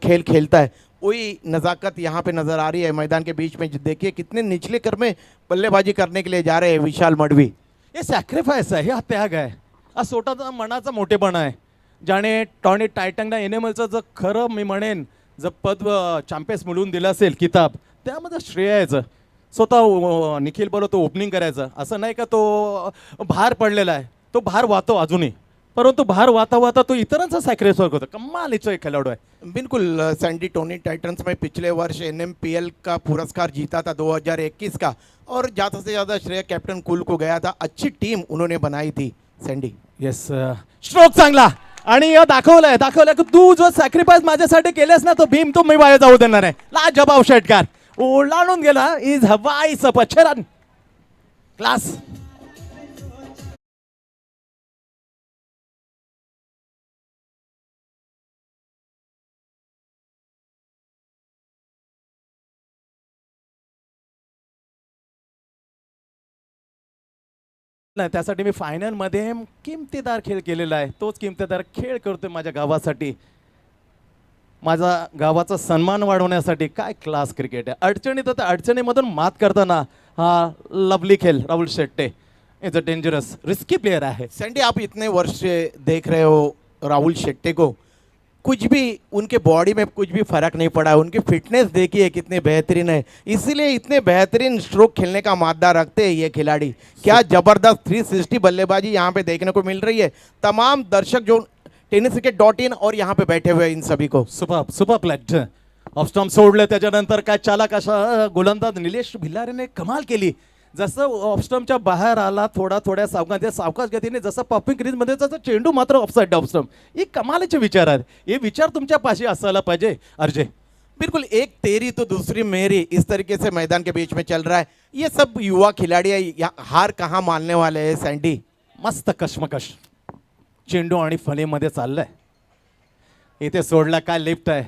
खेल खेलता है. वही नज़ाकत यहाँ पे नज़र आ रही है मैदान के बीच में. देखिए कितने निचले कर में बल्लेबाजी करने के लिए जा रहे हैं विशाल मडवी. हे सॅक्रिफाईस आहे, हा त्याग आहे, हा स्वतःचा मनाचा मोठेपणा आहे. ज्याने टॉनी टायटनला एनिमलचं जर खरं मी म्हणेन जर पद चॅम्पियन्स मिळवून दिलं असेल किताब, त्यामध्ये श्रेय यायचं. स्वतः निखिल बोलो तो ओपनिंग करायचं, असं नाही का तो भार पडलेला आहे. तो भार वाहतो अजूनही, परंतु भार वाहता वाहता तो इतरांचा सॅक्रिफाईस होतो. कमालीचा एक खिलाडू आहे. बिल्कुल सैंडी, टोनी टाइटंस में पिछले वर्ष NMPL का पुरस्कार जीता था 2021 का, और ज़्यादा से ज़्यादा श्रेय कैप्टन कुल को गया था. अच्छी टीम उन्होंने बनाई थी सैंडी. येस, स्ट्रोक चांगला आणि दाखवलंय की तू जो सॅक्रिफाईस माझ्यासाठी केलेस ना, तो भीम तो मी वाया जाऊ देणार आहे. लाजवाब षटकार ओलांडून गेला. इज हवाईस पच्छरन क्लास. नाही, त्यासाठी मी फायनलमध्ये किमतीदार खेळ केलेला आहे. तोच किमतीदार खेळ करतोय माझ्या गावासाठी, माझा गावाचा सन्मान वाढवण्यासाठी. काय क्लास क्रिकेट आहे. अडचणीत तर अडचणीमधून मात करताना हा लवली खेळ Rahul Shette is a dangerous risky player है. सैंडी, आप इतने वर्ष से देख रहे हो राहुल शेट्टे को, कुछ भी उनके बॉडी में कुछ भी फर्क नहीं पड़ा. उनकी फिटनेस देखिए कितनी बेहतरीन है, इसीलिए इतने बेहतरीन स्ट्रोक खेलने का मादा रखते हैं ये खिलाड़ी. क्या ज़बरदस्त 360 बल्लेबाजी यहाँ पे देखने को मिल रही है. तमाम दर्शक जो टेनिस क्रिकेट .in और यहाँ पे बैठे हुए इन सभी को सुपर प्लेट ऑफ स्टंप सोडले. त्याच्यानंतर काय चालक असा गोलंदाज निलेश भिल्लारेने कमाल केली. जसं ऑफस्टम्पच्या बाहेर आला थोड्या सावकाश गतीने, जसं पॉपिंग क्रीजमध्ये जसं चेंडू मात्र ऑफसाईड ऑफस्टम्प. हे कमालीचे विचार आहेत. हे विचार तुमच्या पाशी असायला पाहिजे अर्जे. बिल्कुल, एक तेरी तो दूसरी मेरी, इस तरीके से मैदान के बीच में चल रहा है। ये सब युवा खिलाड़ी है, हार कहाँ मानने वाले हैं सैंडी। मस्त कश्मकश चेंडू आणि फलीमध्ये चाललंय. इथे सोडला काय लिफ्ट आहे.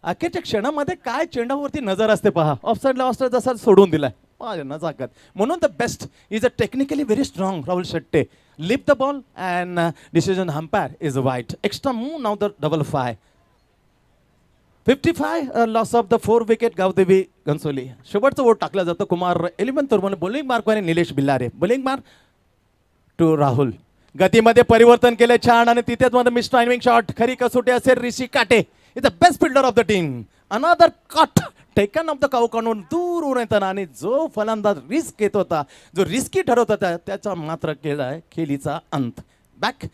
अखेरच्या क्षणामध्ये काय चेंडावरती नजर असते पहा. ऑफसाईडला ऑस्टर जसा सोडून दिलाय. माझ्या नजाकत म्हणून the best is a technically very strong Rahul Shette. Lift the ball and decision umpire is wide. Extra move नाव the double 55 loss of the 4 wicket Gaondevi Ghansoli. शेवटचं वोट टाकलं जातं. कुमार 11 तोरमने बॉलिंग मार्कवाने Nilesh Billare. Bowling mark to Rahul. गतीमध्ये परिवर्तन केले छान आणि तिथेच मध्ये मिस टायमिंग शॉट. खरी कसोटी असेल Rishi Kate. Is the best fielder of the team. Another cut taken off the काउकांडून दूर उडून येताना आणि जो फलंदाज रिस्क घेत होता, जो रिस्की ठरवत होता, त्याचा मात्र केलाय खेळीचा अंत. Back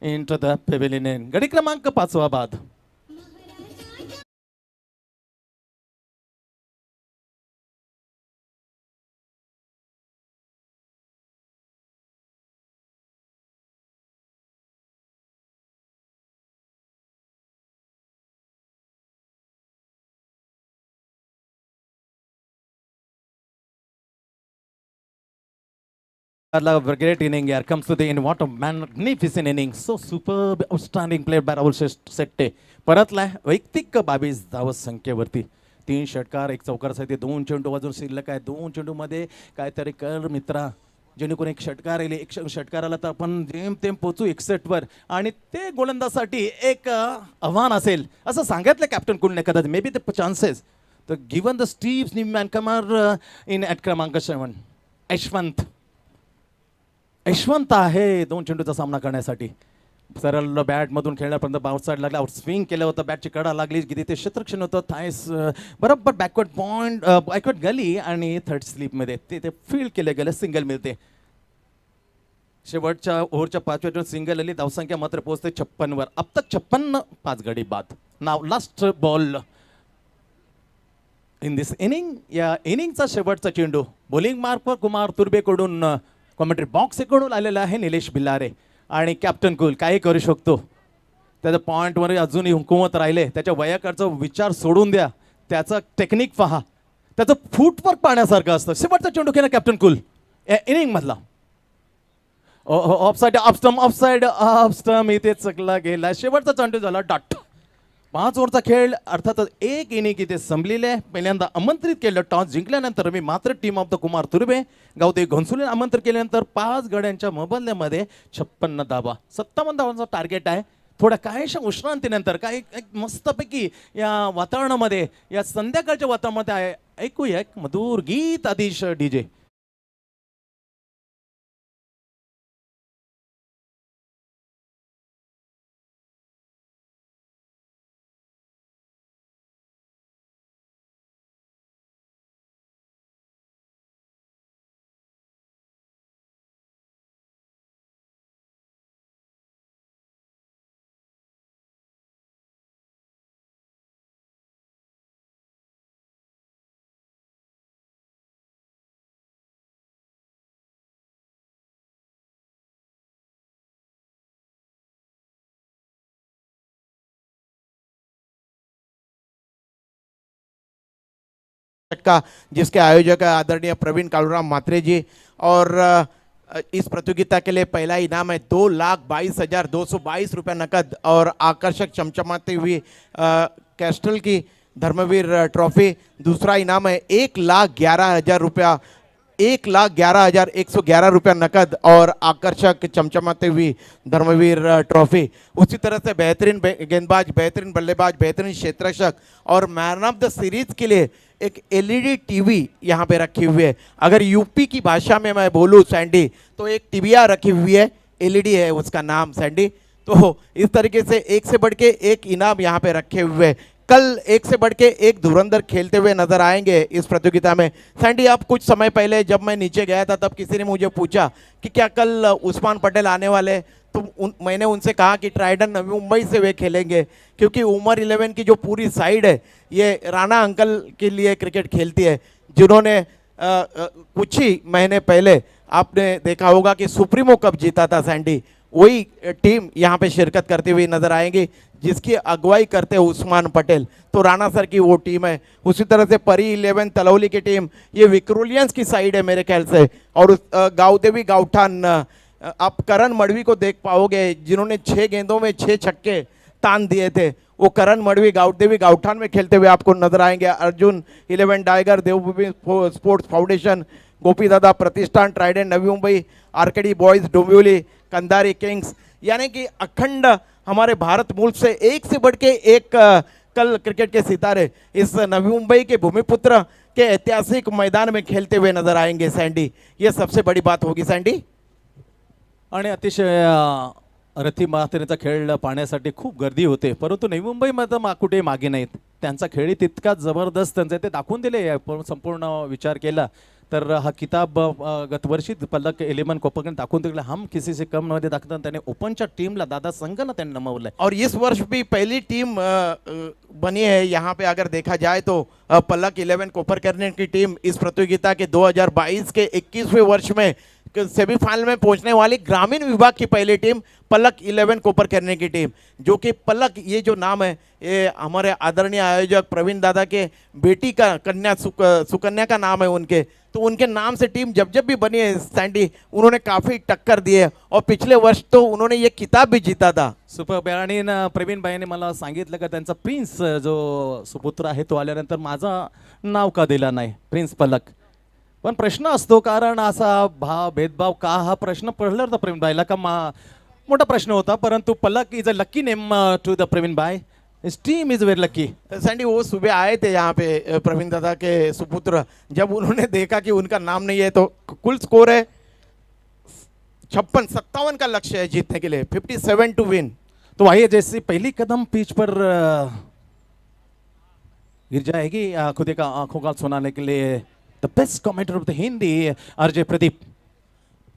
in to the pavilion. गडी क्रमांक 5 बाद. Great inning here comes to the end. What a magnificent inning. So superb, outstanding play by Rahul Sette. परतलाय वैयक्तिक 22 धावस संख्येवरती. 3 षटकार, 1 चौकार सहित 2 चेंडू वाजून शिल्लक आहे. 2 चेंडू मध्ये काहीतरी कर मित्रा. जेणेकरून एक षटकार येईल. एक षटकार आला तर आपण जेमतेम पोचू 61 वर आणि ते गोलंदाजसाठी एक आव्हान असेल असं सांगितलं कॅप्टन कुलने. कदाचित मे बी द चान्सेस तर given the Steves Newman comer in at क्रमांक 7 यशवंत आहे 2 चेंडूचा सामना करण्यासाठी. सरळ बॅटमधून खेळण्यापर्यंत बाउट साईड लागला. आउट स्विंग केलं होतं. बॅटची कडा लागली. किती ते क्षेत्रक्षण होतं. थायस बरोबर बॅकवर्ड पॉईंट बॅकवर्ड गली आणि थर्ड स्लिपमध्ये ते फील्ड केले गेले. सिंगल मिळते. शेवटच्या ओव्हरच्या 5व्या चेंडूत सिंगल आली. धावसंख्या मात्र पोहोचते 56 वर. अब तक 56 5 गडी बाद. नाव last ball in this inning. या इनिंगचा शेवटचा चेंडू बॉलिंग मार्कवर कुमार तुर्बेकडून कॉमेंट्री बॉक्स कडून आलेला आहे निलेश बिल्लारे. आणि कॅप्टन कुल काही करू शकतो. त्याच्या पॉईंटवर अजूनही हुकूमत राहिले. त्याच्या वयाकडचा विचार सोडून द्या. त्याचं टेक्निक पहा. त्याचं फुटवर्क पाहण्यासारखं असतं. शेवटचा चेंडू केला कॅप्टन कुल या इनिंग मधला. ऑफसाईड ऑफस्टम ऑफस्टम इथे चकला गेला. शेवटचा चेंडू झाला डॉट. 5 ओव्हरचा खेळ अर्थातच एक इनिंग इथे संपलेले आहे. पहिल्यांदा आमंत्रित केलं. टॉस जिंकल्यानंतर मी मात्र team of the Kumar Turbe Gavdevi Ghansoli आमंत्रित केल्यानंतर 5 गड्यांच्या मोबदल्यामध्ये 56 धावा. 57 धावांचा टार्गेट आहे. थोड्या काहीशा विश्रांतीनंतर काही एक मस्तपैकी या वातावरणामध्ये या संध्याकाळच्या वातावरणामध्ये आहे ऐकूया एक मधुर गीत आदिश डीजे. का जिसके आयोजक है आदरणीय प्रवीण कालूराम मात्रे जी. और इस प्रतियोगिता के लिए पहला इनाम है 2,22,222 रुपये नकद और आकर्षक चमचमाती हुई कैस्टल की धर्मवीर ट्रॉफी. दूसरा इनाम है 1,11,000 रुपया. 1,11,111 रुपया नकद और आकर्षक चमचमाती हुई धर्मवीर ट्रॉफी. उसी तरह से बेहतरीन गेंदबाज, बेहतरीन बल्लेबाज, बेहतरीन क्षेत्ररक्षक और मैन ऑफ द सीरीज के लिए एक एलईडी टीवी यहाँ पे रखी हुई है. अगर यूपी की भाषा में मैं बोलूँ सैंडी तो एक टीविया रखी हुई है. एलईडी है उसका नाम सैंडी. तो इस तरीके से एक से बढ़ के एक इनाम यहाँ पे रखे हुए हैं. कल एक से बढ़ के एक धुरंधर खेलते हुए नजर आएंगे इस प्रतियोगिता में. सैंडी, आप कुछ समय पहले जब मैं नीचे गया था तब किसी ने मुझे पूछा कि क्या कल उस्मान पटेल आने वाले, तो मैंने उनसे कहा कि ट्राइडन नवी मुंबई से वे खेलेंगे क्योंकि उमर 11 की जो पूरी साइड है ये राणा अंकल के लिए क्रिकेट खेलती है, जिन्होंने कुछ ही महीने पहले आपने देखा होगा कि सुप्रीमो कप जीता था सैंडी. वही टीम यहाँ पे शिरकत करती हुई नजर आएंगी. जिसकी अगुवाई करते हैं उस्मान पटेल, तो राणा सर की वो टीम है। उसी तरह से परी 11 तलौली की टीम, ये विक्रोलियंस की साइड है मेरे ख्याल से। और गावदेवी गावठान, आप करण मड़वी को देख पाओगे जिन्होंने 6 गेंदों में 6 छक्के तान दिए थे, वो करण मड़वी गावदेवी गावठान में खेलते हुए आपको नजर आएंगे। Arjun 11 tiger, Devbhoomi sports foundation, Gopi Dada Pratishthan, trident Navi Mumbai, RKD boys Dombivli, Kandhari kings, यानी कि अखंड हमारे भारत मुल्क से एक से बढ़ के एक कल क्रिकेट के सितारे इस नवी मुंबई के भूमिपुत्र के ऐतिहासिक मैदान में खेलते हुए नजर आएंगे सैंडी। ये सबसे बड़ी बात होगी सैंडी। आणि अतिशय रथी मातेचा खेळ पाहण्यासाठी खूप गर्दी होते, परंतु नवी मुंबईमध्ये कुठे मागे नाहीत. त्यांचा खेळही तितकाच जबरदस्त त्यांचे ते दाखवून दिले. संपूर्ण विचार केला तर हा किताब गतवर्षी पलक 11 कोपरने दाखवून दिला. हम किसी से कम मध्ये दाखवतात. त्याने ओपनच्या टीमला दादा संघाला त्यांनी नमवलंय. और इस वर्ष भी पहली टीम बनी है यहाँ पे अगर देखा जाए तो पलक 11 कोपरकर्णी की टीम इस प्रतियोगिता के 2022 के 21वें वर्ष में सेमीफाइनल में पहुंचने वाली ग्रामीण विभाग की पहली टीम पलक 11 कोपरकर्णी की टीम, जो कि पलक ये जो नाम है ये हमारे आदरणीय आयोजक प्रवीण दादा के बेटी का कन्या सुकन्या का नाम है उनके, तो उनके नाम से टीम जब जब भी बनी है सैंडी उन्होंने काफ़ी टक्कर दी है। और पिछले वर्ष तो उन्होंने ये किताब भी जीता था। सुपर. आणि प्रवीण भाईने मला सांगितलं का त्यांचा प्रिन्स जो सुपुत्र आहे तो आल्यानंतर माझं नाव का दिला नाही प्रिन्स पलक. पण प्रश्न असतो कारण असा भेदभाव का, हा प्रश्न पडला होता प्रवीण भाईला का मोठा प्रश्न होता. परंतु Palak is a lucky name to the Praveen भाई. His team is very lucky. Sandy वो सुबह आए थे यहाँ पे प्रवीण दादा के सुपुत्र, जब उन्होंने देखा कि उनका नाम नहीं है तो कुल स्कोर है 56-57 का लक्ष्य है जीतने के लिए, 57 टू विन. तो आइए जैसे पहली कदम पिच पर गिर जाएगी खुद का आंखों का सुनाने के लिए the best commenter of the Hindi RJ Pradeep.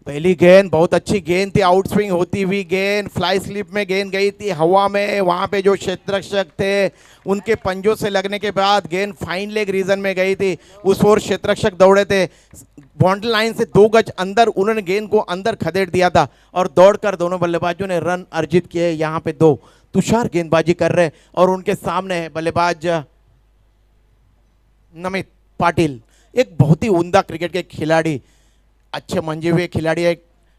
पहली गेंद बहुत अच्छी गेंद थी, आउट स्विंग होती हुई गेंद फ्लाई स्लिप में गेंद गई थी हवा में. वहाँ पे जो क्षेत्ररक्षक थे उनके पंजों से लगने के बाद गेंद फाइन लेग रीजन में गई थी. उस ओर क्षेत्ररक्षक दौड़े थे, बाउंड्री लाइन से 2 गज अंदर उन्होंने गेंद को अंदर खदेड़ दिया था और दौड़कर दोनों बल्लेबाजों ने रन अर्जित किए. यहाँ पे 2 तुषार गेंदबाजी कर रहे और उनके सामने है बल्लेबाज नमित पाटिल, एक बहुत ही उम्दा क्रिकेट के खिलाड़ी, अच्छे मंजे हुए खिलाड़ी है.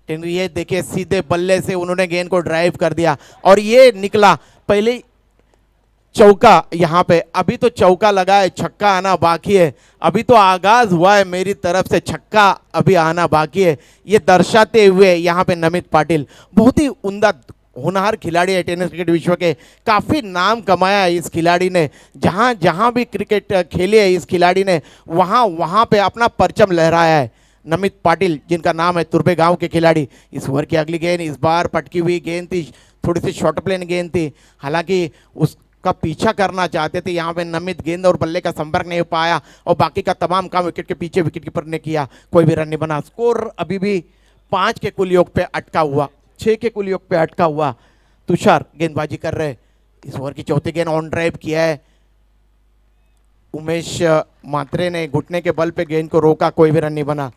ये देखिए सीधे बल्ले से उन्होंने गेंद को ड्राइव कर दिया और ये निकला पहले चौका. यहाँ पे अभी तो चौका लगा है, छक्का आना बाकी है. अभी तो आगाज हुआ है, मेरी तरफ से छक्का अभी आना बाकी है. ये दर्शाते हुए यहाँ पे नमित पाटिल बहुत ही उम्दा होनहार खिलाड़ी है टेनिस क्रिकेट विश्व के. काफ़ी नाम कमाया है इस खिलाड़ी ने. जहाँ जहाँ भी क्रिकेट खेले है इस खिलाड़ी ने वहाँ वहाँ पे अपना परचम लहराया है. नमित पाटिल जिनका नाम है तुर्बे गांव के खिलाड़ी. इस ओवर की अगली गेंद इस बार पटकी हुई गेंद थी, थोड़ी सी शॉर्ट प्लेन गेंद थी, हालांकि उसका पीछा करना चाहते थे. यहाँ पे नमित गेंद और बल्ले का संपर्क नहीं हो पाया और बाकी का तमाम काम विकेट के पीछे विकेट कीपर ने किया, कोई भी रन नहीं बना. स्कोर अभी भी 5 के कुल योग पे अटका हुआ, 6 के कुल योग पे अटका हुआ. तुषार गेंदबाजी कर रहे. इस ओवर की चौथी गेंद ऑन ड्राइव किया है उमेश मात्रे ने, घुटने के बल पे गेंद को रोका, कोई भी रन नहीं बना.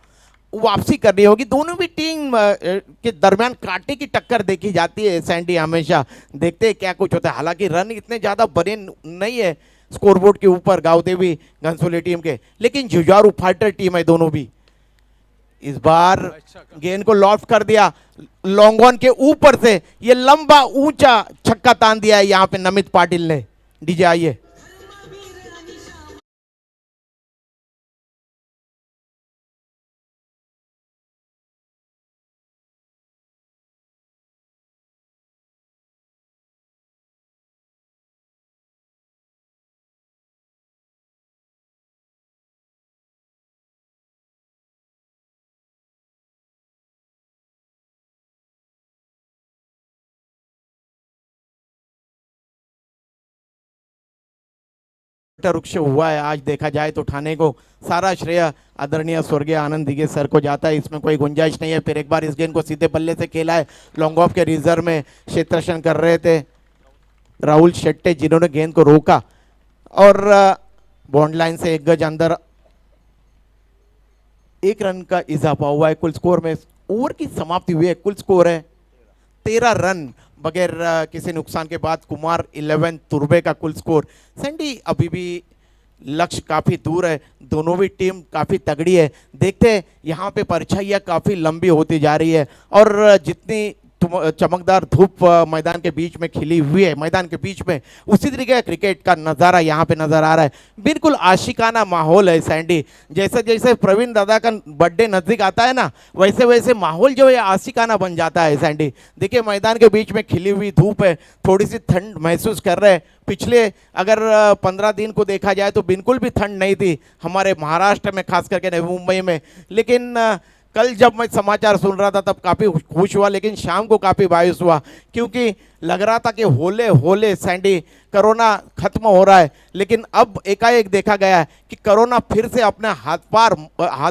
वापसी करनी होगी. दोनों भी टीम के दरमियान कांटे की टक्कर देखी जाती है सैंडी. हमेशा देखते हैं क्या कुछ होता है. हालांकि रन इतने ज़्यादा बने नहीं है स्कोरबोर्ड के ऊपर गावदेवी घनसोली टीम के, लेकिन जुझारू फाइटर टीम है दोनों भी. इस बार गेंद को लॉफ्ट कर दिया लॉन्ग ऑन के ऊपर से, ये लंबा ऊंचा छक्का तान दिया है यहाँ पे नमित पाटिल ने. डीजे आइए. वृक्ष हुआ है आज देखा जाए तो ठाणे को. सारा श्रेय आदरणीय स्वर्गीय आनंद दिगे सर को जाता है, इसमें कोई गुंजाइश नहीं है. फिर एक बार इस गेंद को सीधे बल्ले से खेला है. लॉन्ग ऑफ के रिजर्व में क्षेत्ररक्षण कर रहे थे राहुल शेट्टे, जिन्होंने गेंद को रोका और बाउंड्री लाइन से 1 गज अंदर 1 रन का इजाफा हुआ है कुल स्कोर में. ओवर की समाप्ति हुई है, कुल स्कोर है 13 रन. बगैर किसी नुकसान के बाद कुमार 11 तुर्बे का कुल स्कोर। सैंडी अभी भी लक्ष्य काफ़ी दूर है, दोनों भी टीम काफ़ी तगड़ी है। देखते हैं यहाँ पे परछाइयाँ काफ़ी लंबी होती जा रही है और जितनी चमकदार धूप मैदान के बीच में खिली हुई है, मैदान के बीच में, उसी तरीके का क्रिकेट का नज़ारा यहाँ पे नज़र आ रहा है। बिल्कुल आशिकाना माहौल है सैंडी। जैसे जैसे प्रवीण दादा का बर्थडे नज़दीक आता है ना, वैसे वैसे माहौल जो है आशिकाना बन जाता है सैंडी। देखिए मैदान के बीच में खिली हुई धूप है, थोड़ी सी ठंड महसूस कर रहे हैं। पिछले अगर 15 दिन को देखा जाए तो बिल्कुल भी ठंड नहीं थी हमारे महाराष्ट्र में, खास करके नवी मुंबई में। लेकिन कल जब मैं समाचार सुन रहा था तब काफ़ी खुश हुआ, लेकिन शाम को काफ़ी मायूस हुआ, क्योंकि लग रहा था कि होले होले सैंडी कोरोना खत्म हो रहा है। लेकिन अब एकाएक देखा गया है कि कोरोना फिर से अपने हाथ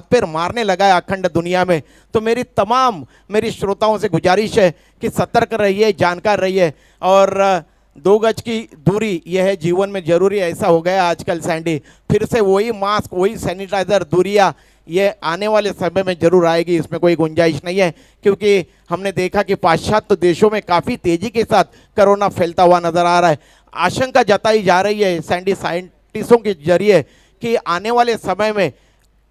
पैर मारने लगा है अखंड दुनिया में। तो मेरी श्रोताओं से गुजारिश है कि सतर्क रहिए, जानकार रहिए और 2 गज की दूरी यह है जीवन में जरूरी, ऐसा हो गया आजकल सैंडी। फिर से वही मास्क, वही सैनिटाइजर, दूरियाँ ये आने वाले समय में जरूर आएगी, इसमें कोई गुंजाइश नहीं है। क्योंकि हमने देखा कि पाश्चात्य देशों में काफ़ी तेज़ी के साथ कोरोना फैलता हुआ नज़र आ रहा है। आशंका जताई जा रही है सैंडी साइंटिस्टों के जरिए कि आने वाले समय में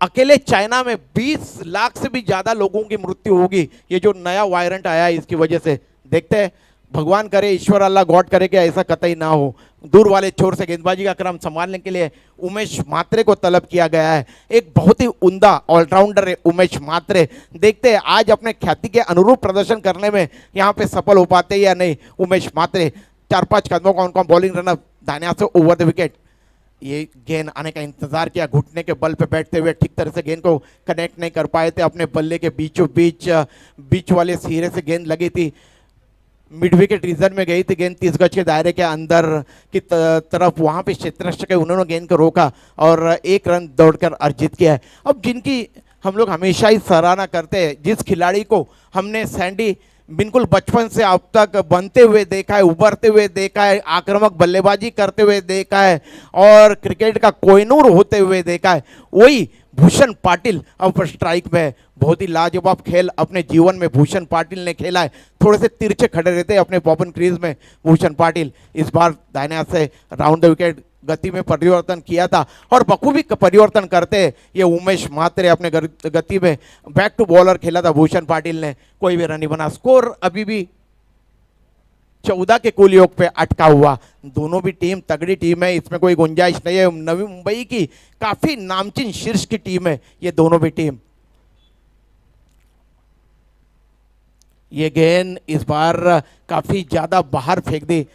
अकेले चाइना में 20 लाख से भी ज़्यादा लोगों की मृत्यु होगी, ये जो नया वायरेंट आया है इसकी वजह से। देखते हैं, भगवान करे, ईश्वर अल्लाह गॉड करे कि ऐसा कतई ना हो। दूर वाले छोर से गेंदबाजी का क्रम संभालने के लिए उमेश मात्रे को तलब किया गया है। एक बहुत ही उम्दा ऑलराउंडर है उमेश मात्रे। देखते हैं आज अपने ख्याति के अनुरूप प्रदर्शन करने में यहाँ पे सफल हो पाते या नहीं उमेश मात्रे। 4-5 कदमों का उनका बॉलिंग रनअप दानिया से ओवर द विकेट। ये गेंद आने का इंतजार किया, घुटने के बल पे बैठते हुए ठीक तरह से गेंद को कनेक्ट नहीं कर पाए थे। अपने बल्ले के बीचों बीच वाले सिरे से गेंद लगी थी, मिड विकेट रीजन में गई थी गेंद, 30 गज के दायरे के अंदर की तरफ, वहाँ पे क्षेत्ररक्षक के उन्होंने गेंद को रोका और 1 रन दौड़कर अर्जित किया है। अब जिनकी हम लोग हमेशा ही सराहना करते हैं, जिस खिलाड़ी को हमने सैंडी बिल्कुल बचपन से अब तक बनते हुए देखा है, उभरते हुए देखा है, आक्रामक बल्लेबाजी करते हुए देखा है और क्रिकेट का कोहिनूर होते हुए देखा है, वही भूषण पाटिल अब स्ट्राइक में। बहुत ही लाजवाब खेल अपने जीवन में भूषण पाटिल ने खेला है। थोड़े से तिरछे खड़े रहते हैं अपने ओपन क्रीज में भूषण पाटिल। इस बार दाहिने हाथ से राउंड द विकेट गति में परिवर्तन किया था और बखूबी परिवर्तन करते ये उमेश मात्रे अपने गति में बैक टू बॉलर खेला था भूषण पाटिल ने, कोई भी रन नहीं बना। स्कोर अभी भी 14 के कुल योग पे अटका हुआ। दोनों भी टीम तगड़ी टीम है, इसमें कोई गुंजाइश नहीं है। नवी मुंबई की काफी नामचीन शीर्ष की टीम है ये दोनों भी टीम। ये गेंद इस बार काफी ज्यादा बाहर फेंक दी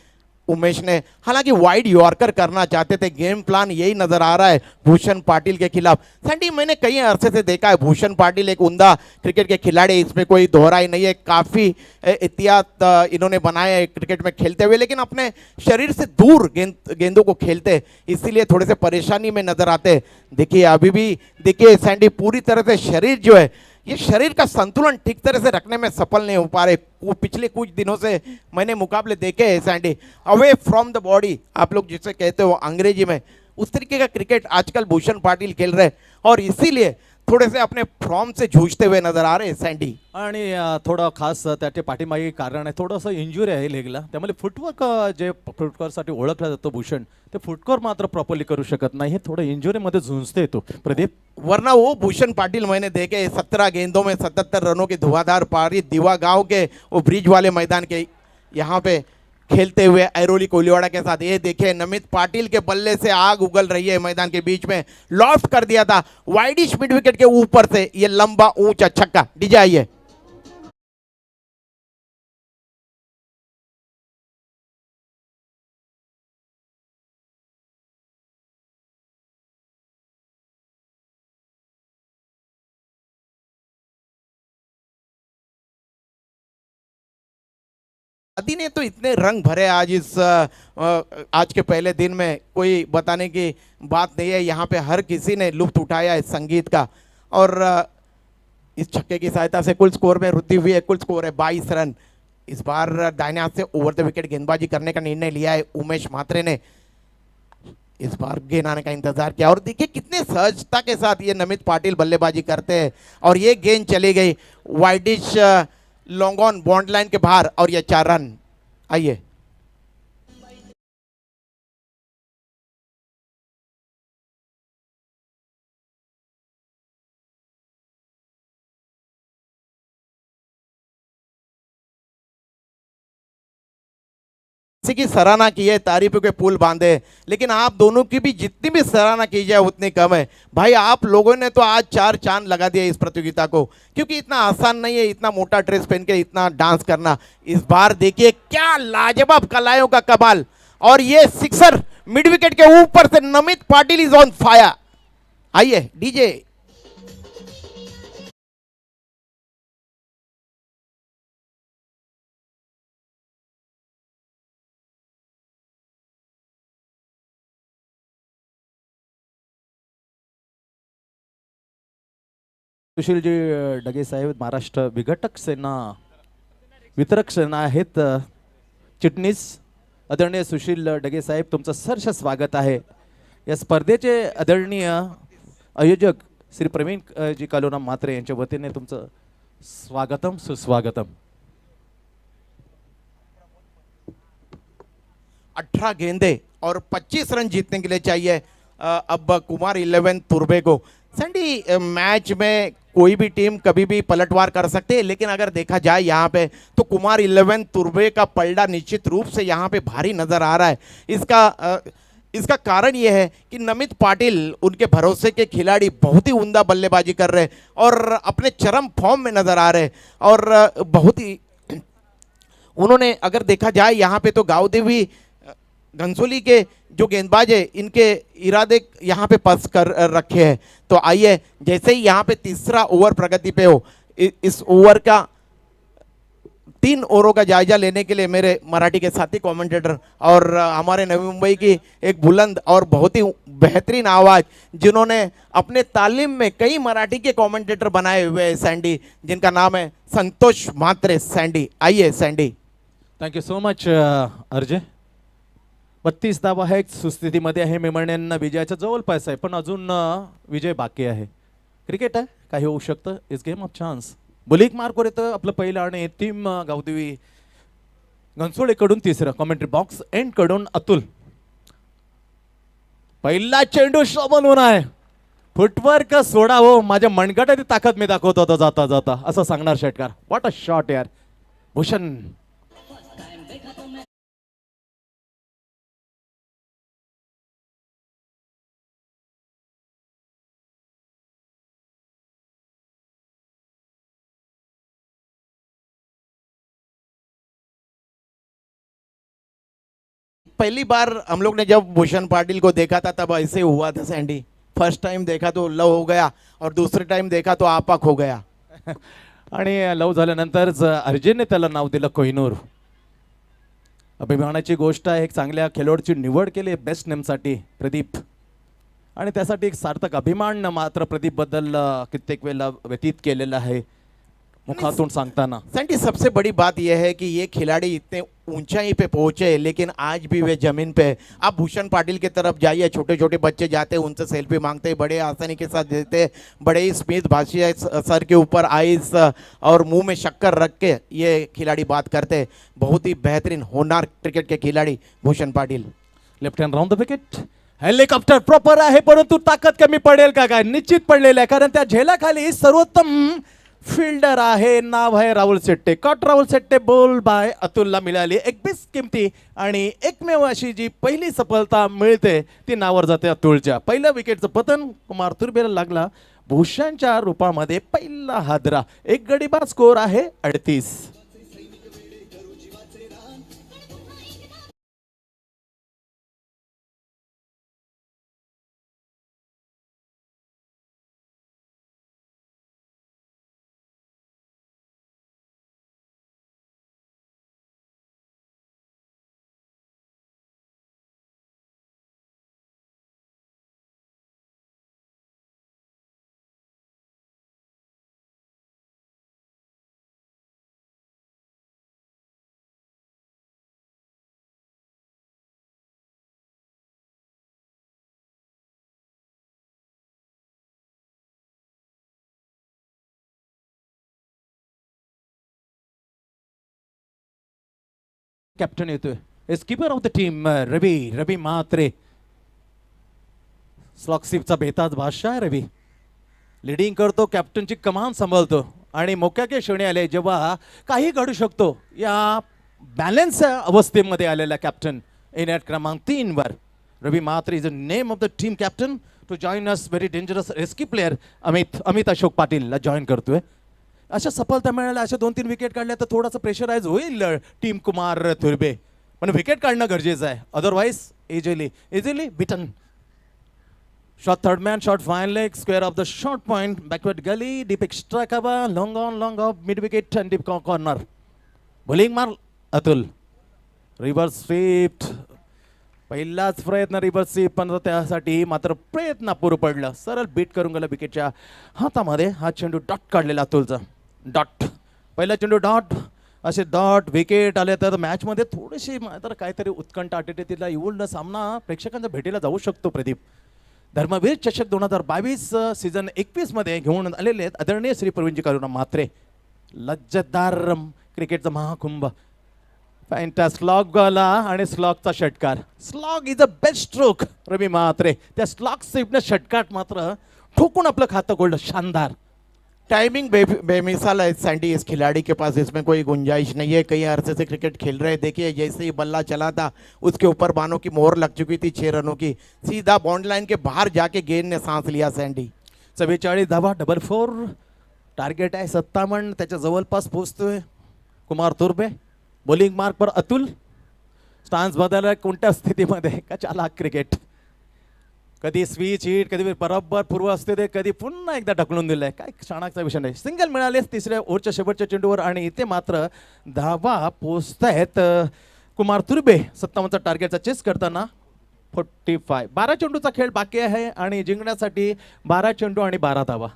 उमेश ने, हालांकि वाइड यॉर्कर करना चाहते थे। गेम प्लान यही नजर आ रहा है भूषण पाटिल के खिलाफ। सैंडी मैंने कई अरसे से देखा है भूषण पाटिल एक उम्दा क्रिकेट के खिलाड़ी, इसमें कोई दोहराई नहीं है। काफ़ी एहतियात इन्होंने बनाए है क्रिकेट में खेलते हुए, लेकिन अपने शरीर से दूर गेंदों को खेलते, इसीलिए थोड़े से परेशानी में नजर आते। देखिए अभी भी देखिए सैंडी पूरी तरह से शरीर जो है, ये शरीर का संतुलन ठीक तरह से रखने में सफल नहीं हो पा रहे। वो पिछले कुछ दिनों से मैंने मुकाबले देखे हैं Sandy, away from the body आप लोग जिसे कहते हो अंग्रेजी में, उस तरीके का क्रिकेट आजकल भूषण पाटिल खेल रहे और इसीलिए थोड़े से अपने फॉर्म से जूझते हुए नजर आ रहे हैं सैंडी। आणि थोडं खास त्याच्या पाठीमागे कारण आहे, थोडंसं इंजुरी आहे लेगला, त्यामुळे फुटवर्क जे फुटवर्कसाठी ओळखला जातो भूषण, ते फुटवर्क मात्र प्रॉपरली करू शकत नाही, हे थोडं इंजुरीमध्ये झुंजते तो प्रदीप। वरना वो भूषण पाटिल मैंने देखे 17 गेंदों में 77 रनों की धुआंधार पारी दीवा गांव के वो ब्रिज वाले मैदान के यहाँ पे खेलते हुए ऐरोली कोलिवाड़ा के साथ। ये देखिए नमित पाटिल के बल्ले से आग उगल रही है मैदान के बीच में, लॉफ्ट कर दिया था वाइडिश मिड विकेट के ऊपर से ये लंबा ऊंचा छक्का। डीजे आइए। आदि ने तो इतने रंग भरे आज आज के पहले दिन में, कोई बताने की बात नहीं है। यहाँ पे हर किसी ने लुत्फ उठाया इस संगीत का और इस छक्के की सहायता से कुल स्कोर में वृद्धि हुई है। कुल स्कोर है 22 रन। इस बार दाहिने हाथ से ओवर द विकेट गेंदबाजी करने का निर्णय लिया है उमेश मात्रे ने। इस बार गेंद आने का इंतजार किया और देखिए कितने सहजता के साथ ये नमित पाटिल बल्लेबाजी करते हैं और ये गेंद चली गई widish long on bond line के बाहर और ये 4 रन। आइए। किसी की सराहना की है, तारीफों के पुल बांधे, लेकिन आप दोनों की भी जितनी भी सराहना की जाए उतनी कम है। भाई आप लोगों ने तो आज चार चांद लगा दिया इस प्रतियोगिता को, क्योंकि इतना आसान नहीं है इतना मोटा ड्रेस पहन के इतना डांस करना। इस बार देखिए क्या लाजवाब कलायों का कमाल, और ये सिक्सर मिड विकेट के ऊपर से Namit Patil is on fire. आइए डीजे। सुशीलजी डगे साहेब महाराष्ट्र विघटक सेना वितरक सेना आहेत चिटणीस आदरणीय सुशील डगे साहेब, तुमचं सहर्ष स्वागत आहे। या स्पर्धेचे आदरणीय आयोजक श्री प्रवीण जी कालोराम म्हात्रे यांच्या वतीने तुमचं स्वागतम सुस्वागतम। 18 गेंदे और 25 रन जीतने के लिए चाहिए अब कुमार 11 तुर्बे को। सैंडी मैच में कोई भी टीम कभी भी पलटवार कर सकते हैं, लेकिन अगर देखा जाए यहाँ पे तो कुमार 11 तुर्बे का पलड़ा निश्चित रूप से यहाँ पे भारी नजर आ रहा है। इसका कारण यह है कि नमित पाटिल उनके भरोसे के खिलाड़ी बहुत ही उम्दा बल्लेबाजी कर रहे हैं और अपने चरम फॉर्म में नजर आ रहे हैं, और बहुत ही उन्होंने अगर देखा जाए यहाँ पे तो गावदेवी घनसोली के जो गेंदबाज है इनके इरादे यहाँ पे पस कर रखे हैं। तो आइए जैसे ही यहाँ पे तीसरा ओवर प्रगति पे हो, इस ओवर का 3 ओवरों का जायजा लेने के लिए मेरे मराठी के साथी कमेंटेटर और हमारे नवी मुंबई की एक बुलंद और बहुत ही बेहतरीन आवाज, जिन्होंने अपने तालीम में कई मराठी के कमेंटेटर बनाए हुए हैं सैंडी, जिनका नाम है संतोष म्हात्रे सैंडी। आइए Sandy. Thank you so much Arjay. 32 धावा आहे, सुस्थितीमध्ये आहे। मी म्हणेन विजयाच्या जवळपास आहे, पण अजून विजय बाकी आहे। क्रिकेट आहे, काही होऊ शकतं। इस गेम ऑफ चान्स बुलिक मार्कवर येतं आपलं पहिलं आणि टीम गावदेवी घनसोळेकडून तिसरं। कमेंट्री बॉक्स एंड कडून अतुल। पहिला चेंडू शोभून आहे, फुटवर्क सोडा हो, माझ्या मनगटाची ताकद मी दाखवतो होतो जाता जाता, असं सांगणार षटकार। व्हॉट अ शॉट यार भूषण। पहली बार हम लोग ने जब भूषण पाटिल को देखा था तब ऐसे हुआ था सैंडी। फर्स्ट टाइम देखा तो लव हो गया और दूसरे टाइम देखा तो आपाक हो गया। आणि लव झाल्यानंतर अर्जुनने त्याला नाव दिलं कोहिनूर। अभिमानाची गोष्ट आहे, एक चांगल्या खेळाडूची निवड केली बेस्ट नेमसाठी प्रदीप, आणि त्यासाठी एक सार्थक अभिमान मात्र प्रदीप बद्दल कित्येक वेळेला व्यतीत केलेला आहे मुखातून सांगताना। सैंडी सबसे बड़ी बात यह है कि ये खिलाड़ी इतने ऊंचाई पे पहुंचे लेकिन आज भी वे जमीन पे है। आप भूषण पाटिल की तरफ जाइए, छोटे छोटे बच्चे जाते हैं उनसे सेल्फी मांगते हैं, बड़े आसानी के साथ देते हैं, बड़े ही स्मित भाषी सर के ऊपर आइस और मुंह में शक्कर रख के ये खिलाड़ी बात करते हैं। बहुत ही बेहतरीन होनहार क्रिकेट के खिलाड़ी Bhushan Patil. Left hand round the wicket. Helicopter proper आहे, परंतु ताकद कमी पडेल का काय? निश्चित पडलेलं आहे, कारण त्या झेलाखाली सर्वोत्तम फील्डर आहे, नाव आहे Rahul Shette. Cut Rahul Shette ball by अतुलला मिळाली एक बेस किमती आणि एकमेव अशी जी पहिली सफलता मिळते ती नावावर जाते अतुलच्या। पहिल्या विकेटचं पतन कुमार तुर्बेला लागला भूषणच्या रूपामध्ये पहिला हादरा। एक गडी बाद स्कोर आहे 38। कॅप्टन येतोय स्कीपर ऑफ द टीम रवी म्हात्रे. स्लॉकशिपचा बेताज बादशाह आहे रवी. लिडिंग करतो, कॅप्टनची कमान सांभाळतो आणि मोक्याच्या क्षणी आले जेव्हा काही घडू शकतो या बॅलन्स अवस्थेमध्ये आलेला कॅप्टन इन ॲट क्रमांक 3 वर Ravi Mhatre is the name of the team captain to join us. Very dangerous rescue player Amit Ashok पाटीलला जॉईन करतोय. अशा सफलता मिळाल्या, अशा 2-3 विकेट काढल्या तर थोडासा प्रेशराईज होईल टीम कुमार तुर्बे, पण विकेट काढणं गरजेचं आहे. Otherwise easily bitten. Shot third man, shot fine leg, square of the short point, backward gully, deep extra cover, long on, long off, mid wicket and deep corner. Bowling मार Atul. Reverse SVEEP. पहिलाच प्रयत्न reverse SVEEP, पण त्यासाठी मात्र प्रयत्न अपुरं पडलं. सरळ beat करून गेला विकेटच्या हातामध्ये. हा चेंडू डॉट काढलेला अतुलचा. डॉट पहिला चेंडू डॉट. असे डॉट विकेट आले तर मॅचमध्ये थोडीशी मात्र काहीतरी उत्कंठ तिला येऊन सामना प्रेक्षकांच्या भेटीला जाऊ शकतो. प्रदीप धर्मवीर चषक 2022 सीझन 21 मध्ये घेऊन आलेले आहेत आदरणीय श्री प्रवीणजी करुणा म्हात्रे. लज्जतदार क्रिकेटचा महाकुंभ. फॅन्टास्टिक स्लॉग आला आणि स्लॉगचा षटकार. Slog is a best stroke Ravi Mhatre. त्या स्लॉग स्वीपने षटकार मात्र ठोकून आपलं खातं गोल्ड. शानदार टाइमिंग बेमिसाल है सैंडी इस खिलाड़ी के पास, इसमें कोई गुंजाइश नहीं है. कई अरसे से क्रिकेट खेल रहे हैं. देखिए जैसे ही बल्ला चला था उसके ऊपर बानों की मोहर लग चुकी थी 6 रनों की. सीधा बाउंड लाइन के बाहर जाके गेंद ने सांस लिया सैंडी. 44 धावा, 4 टार्गेट आहे 57. त्याच्या जवळपास पोहोचतोय कुमार तुर्बे. बॉलिंग मार्क पर अतुल. स्टान्स बदलला कोणत्या स्थितीमध्ये का चालाक क्रिकेट. कधी स्विच हिट, कधी बरोबर पूर्व असते ते, कधी पुन्हा एकदा ढकलून दिलंय. काय क्षणाचा विषय नाही. सिंगल मिळाले तिसऱ्या ओव्हरच्या शेवटच्या चेंडूवर आणि इथे मात्र धावा पोचतायत कुमार तुर्बे 57चा टार्गेटचा चेस करताना. 45 12 चेंडूचा खेळ बाकी आहे आणि जिंकण्यासाठी 12 चेंडू आणि 12 धावा.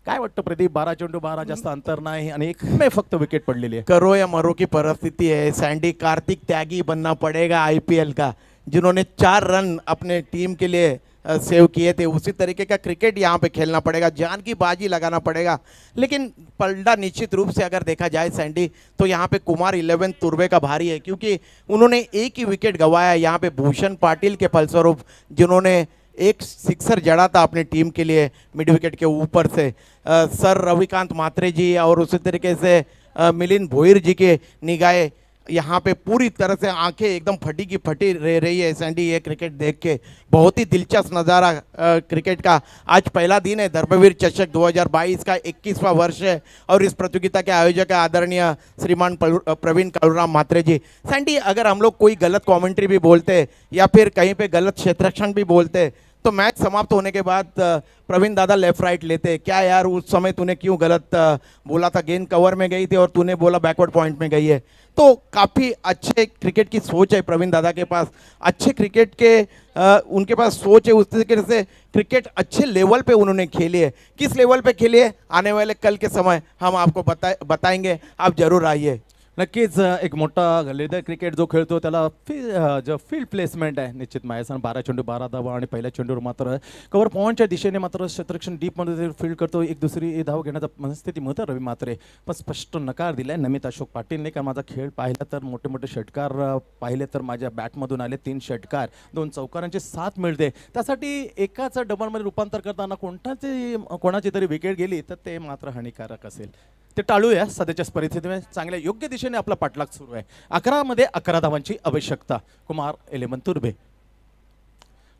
काय वाटतं प्रदीप? 12 चेंडू 12 जास्त अंतर नाही आणि एक में फक्त विकेट पडलेली आहे. करो या मरो की परिस्थिति है. सैंडी कार्तिक त्यागी बनना पड़ेगा आईपीएल का, जिन्होंने 4 रन अपने टीम के लिए सेव किए थे. उसी तरीके का क्रिकेट यहाँ पे खेलना पड़ेगा, जान की बाजी लगाना पड़ेगा. लेकिन पलड़ा निश्चित रूप से अगर देखा जाए सैंडी तो यहाँ पे कुमार 11 तुर्बे का भारी है, क्योंकि उन्होंने एक ही विकेट गंवाया यहाँ पे भूषण पाटिल के फलस्वरूप, जिन्होंने एक सिक्सर जड़ा था अपनी टीम के लिए मिड विकेट के ऊपर से. सर रविकांत म्हात्रे जी और उसी तरीके से मिलिंद भोईर जी के निगाहें यहाँ पे पूरी तरह से आंखें एकदम फटी की फटी रह रही है सैंडी. ये क्रिकेट देख के बहुत ही दिलचस्प नज़ारा क्रिकेट का. आज पहला दिन है धर्मवीर चषक 2022 का 21वां वर्ष है और इस प्रतियोगिता के आयोजक है आदरणीय श्रीमान प्रवीण करुणा म्हात्रे जी. सैंडी अगर हम लोग कोई गलत कमेंट्री भी बोलते या फिर कहीं पे गलत क्षेत्ररक्षण भी बोलते तो मैच समाप्त होने के बाद प्रवीण दादा लेफ्ट राइट लेते. क्या यार उस समय तूने क्यों गलत बोला था, गेंद कवर में गई थी और तूने बोला बैकवर्ड पॉइंट में गई है. तो काफ़ी अच्छे क्रिकेट की सोच है प्रवीण दादा के पास. अच्छे क्रिकेट के उनके पास सोच है. उस तरीके से क्रिकेट अच्छे लेवल पे उन्होंने खेली है. किस लेवल पे खेली है आने वाले कल के समय हम आपको बताएंगे. आप जरूर आइए. नक्कीच एक मोठा लेदर क्रिकेट जो खेळतो त्याला जो फील्ड प्लेसमेंट आहे निश्चित माहिती. 12 चेंडू 12 धावा आणि पहिल्या चेंडूवर मात्र कव्हर पॉईंटच्या दिशेने मात्र क्षेत्ररक्षण डीपमध्ये फील्ड करतो. एक दुसरी धाव घेण्याचा मनस्थिती होतं रवी म्हात्रे, पण स्पष्ट नकार दिलाय नमित अशोक पाटीलने. का माझा खेळ पाहिला तर मोठे मोठे षटकार पाहिले तर माझ्या बॅटमधून आले 3 षटकार, 2 चौकारांची साथ मिळते. त्यासाठी एकाच डबलमध्ये रूपांतर करताना कोणाची तरी विकेट गेली तर ते मात्र हानिकारक असेल. ते टाळूया सध्याच्या परिस्थितीमध्ये. चांगल्या योग्य दिशेने आपला पाठलाग सुरू आहे. 11 मध्ये 11 धावांची आवश्यकता. कुमार 11 तुर्बे.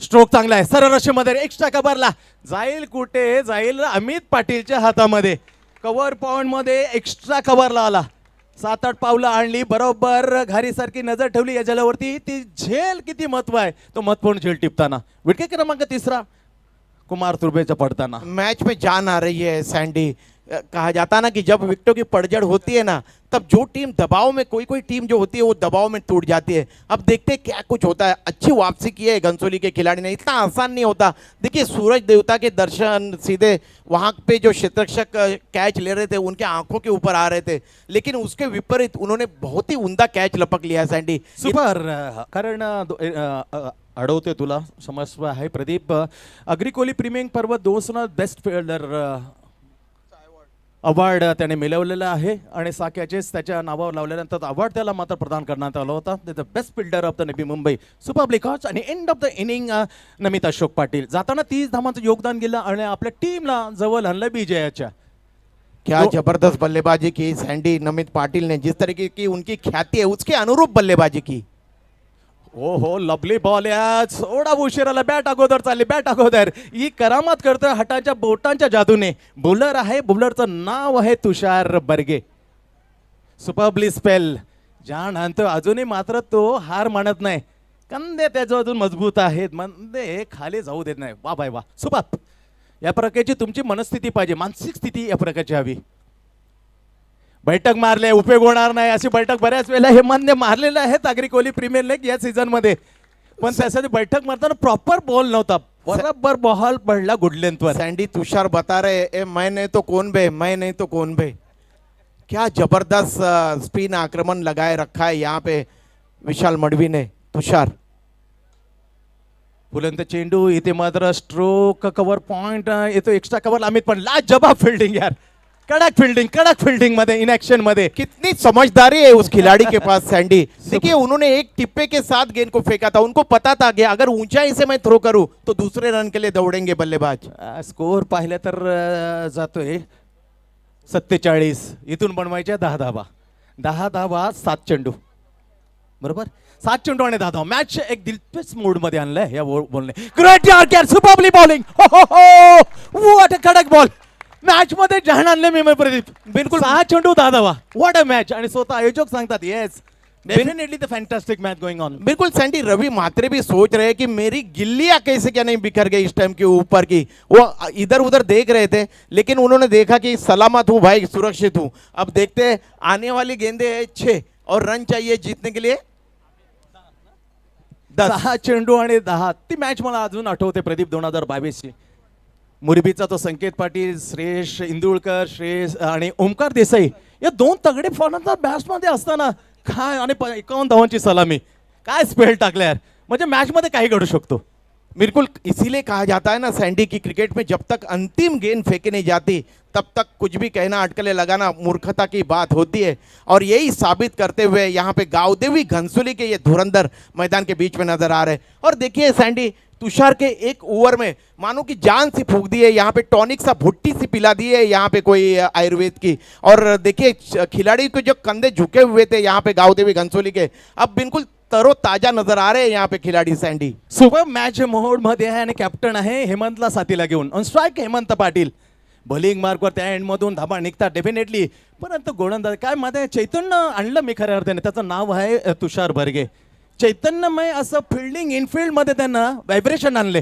स्ट्रोक चांगला आहे. सरळ रशीमध्ये एक्स्ट्रा कव्हरला जाईल. कुठे जाईल? अमित पाटीलच्या हातामध्ये. कव्हर पॉइंट मध्ये एक्स्ट्रा कव्हरला आला. 7-8 पावलं आणली. बरोबर घारीसारखी नजर ठेवली या जलावरती. ती झेल किती महत्व आहे, तो महत्वपूर्ण झेल टिपताना. विकेट क्रमांक 3 कुमार तुर्बेचा पडताना. मैच में जान आ रही है सैंडी. कहा जाता ना कि जब विकेटों की पड़झड़ होती है ना, तब जो टीम दबाव में, कोई टीम जो होती है वो दबाव में टूट जाती है. अब देखते हैं क्या कुछ होता है. अच्छी वापसी की है घनसोली के खिलाड़ी ने. इतना आसान नहीं होता. देखिए सूरज देवता के दर्शन सीधे वहाँ पे जो क्षेत्ररक्षक कैच ले रहे थे उनके आंखों के ऊपर आ रहे थे, लेकिन उसके विपरीत उन्होंने बहुत ही उमदा कैच लपक लिया सैंडी. सुपर. कारण अडवते तुला समस्या आहे प्रदीप. अग्रिकोली प्रीमियम पर्व 2 बेस्ट फील्डर अवॉर्ड त्याने मिळवलेला आहे आणि साक्याचेच त्याच्या नावावर लावल्यानंतर अवॉर्ड त्याला मात्र प्रदान करण्यात आला होता. The best fielder of the Navi Mumbai super catch आणि end of the inning Namit Ashok Patil जाताना 30 धावांचं योगदान दिलं आणि आपल्या टीमला जवळ आणलं विजयाच्या. क्या जबरदस्त बल्लेबाजी की सैंडी नमित पाटिल ने, जिस तरीके की उनकी ख्याति है उसके अनुरूप बल्लेबाजी की. हो हो लवली बॉल यार, थोडा उशीर आला. बॅट अगोदर चालली, बॅट अगोदर. ही करामत करतोय हाताच्या बोटांच्या जादूने. बॉलर आहे, बॉलरचं नाव आहे तुषार बर्गे. सुपरबली स्पेल जाण आणतो अजूनही, मात्र तो हार मानत नाही. कंदे त्याचं अजून मजबूत आहेत, म्हणजे खाली जाऊ देत नाही. वा बाय वा, सुपर. या प्रकारची तुमची मनस्थिती पाहिजे, मानसिक स्थिती या प्रकारची हवी. बैठक मारले उपयोग होणार नाही अशी बैठक बऱ्याच वेळेला हे मान्य मारलेलं आहे नागरी कोहली प्रीमियर लीग या सीझन मध्ये, पण त्यासाठी बैठक मारताना प्रॉपर बॉल नव्हता, बरोबर बॉल पडला गुड लेंथवर. सैंडी तुषार बता रहे ए मैं नहीं तो कौन बे, मैं नहीं तो कौन बे. क्या जबरदस्त स्पिन आक्रमण लगाए रखा है यहाँ पे विशाल मडवी ने. तुषार फुलंत चेंडू इथे मात्र स्ट्रोक कव्हर पॉइंट येतो, एक्स्ट्रा कव्हर अमित, पण लाजवाब फिल्डिंग यार. कडक फील्डिंग मध्ये, इन एक्शन मध्ये. कितनी समझदारी है उस खिलाड़ी के पास सैंडी. देखिए उन्होंने एक टिप्पे के साथ गेंद को फेंका था, उनको पता था कि अगर ऊंचाई से मैं थ्रो करूं तो दूसरे रन के लिए दौड़ेंगे बल्लेबाज. स्कोर पाहिलं तर जातोय 47. इथून बनवायच्या 10 धावा. 10 धावा 7 चेंडू, बरोबर. 7 चेंडू आणि 10 धावा. मॅच एक दिलचस्प मूड मध्ये आणलंय या बॉलने. ग्रेट यार, सुपरबली बॉलिंग. हो हो हो, व्हॉट अ कडक बॉल. मॅच मध्ये जाण आणले मी प्रदीप. बिलकुल 6 चेंडू 10 धावा. What a match. आणि स्वतः आयोजक सांगतात yes definitely the fantastic match going on. बिल्कुल सैंडी, रवि मात्रे भी सोच रहे हैं कि मेरी गिल्लियां कैसे क्या नहीं बिखर गई इस टाइम के ऊपर की. वो इधर उधर देख रहे थे, लेकिन उन्होंने देखा कि सलामत हूं भाई, सुरक्षित हूं. अब देखते हैं आने वाली गेंदे है 6 और रन चाहिए जीतने के लिए 10. 10 चेंडू आणि 10. ती मॅच मला अजून आठवते प्रदीप 2022 ची. मुरबीचा तो संकेत पाटील, श्रेयस इंदुळकर, श्रेयस आणि ओमकार देसाई या 2 तगडे फलंदाज बॅट्समध्ये असताना काय, आणि 51 धावांची सलामी. काय स्पेल टाकल्या यार, म्हणजे मॅच मध्ये काही घडू शकतो. बिल्कुल, इसीलिए कहा जाता है ना सैंडी की क्रिकेट में जब तक अंतिम गेंद फेंकी नहीं जाती तब तक कुछ भी कहना, अटकलें लगाना मूर्खता की बात होती है. और यही साबित करते हुए यहाँ पे गावदेवी घनसोली के ये धुरंधर मैदान के बीच में नजर आ रहे हैं. और देखिए सैंडी, तुषार के एक ओवर में मानो कि जान सी फूंक दी है, यहाँ पे टॉनिक सा भुट्टी सी पिला दी है यहाँ पे कोई आयुर्वेद की. और देखिए खिलाड़ी के जो कंधे झुके हुए थे यहाँ पे गावदेवी घनसोली के, अब बिल्कुल तरो ताजा नजर आ रहे हैं यहाँ पे खिलाड़ी सैंडी. सुपर मॅच मोड मध्ये आहे आणि कॅप्टन आहे हेमंतला साथीला घेऊन. On strike Hemant Patil. Bowling मार्कवर त्या एंडमधून धाबा निघतात डेफिनेटली, परंतु गोलंदाज काय मध्ये चैतन्य आणलं मी खऱ्या अर्थाने. त्याचं नाव आहे तुषार बर्गे. चैतन्यमय असं फिल्डिंग इनफिल्ड मध्ये त्यांना व्हायब्रेशन आणले.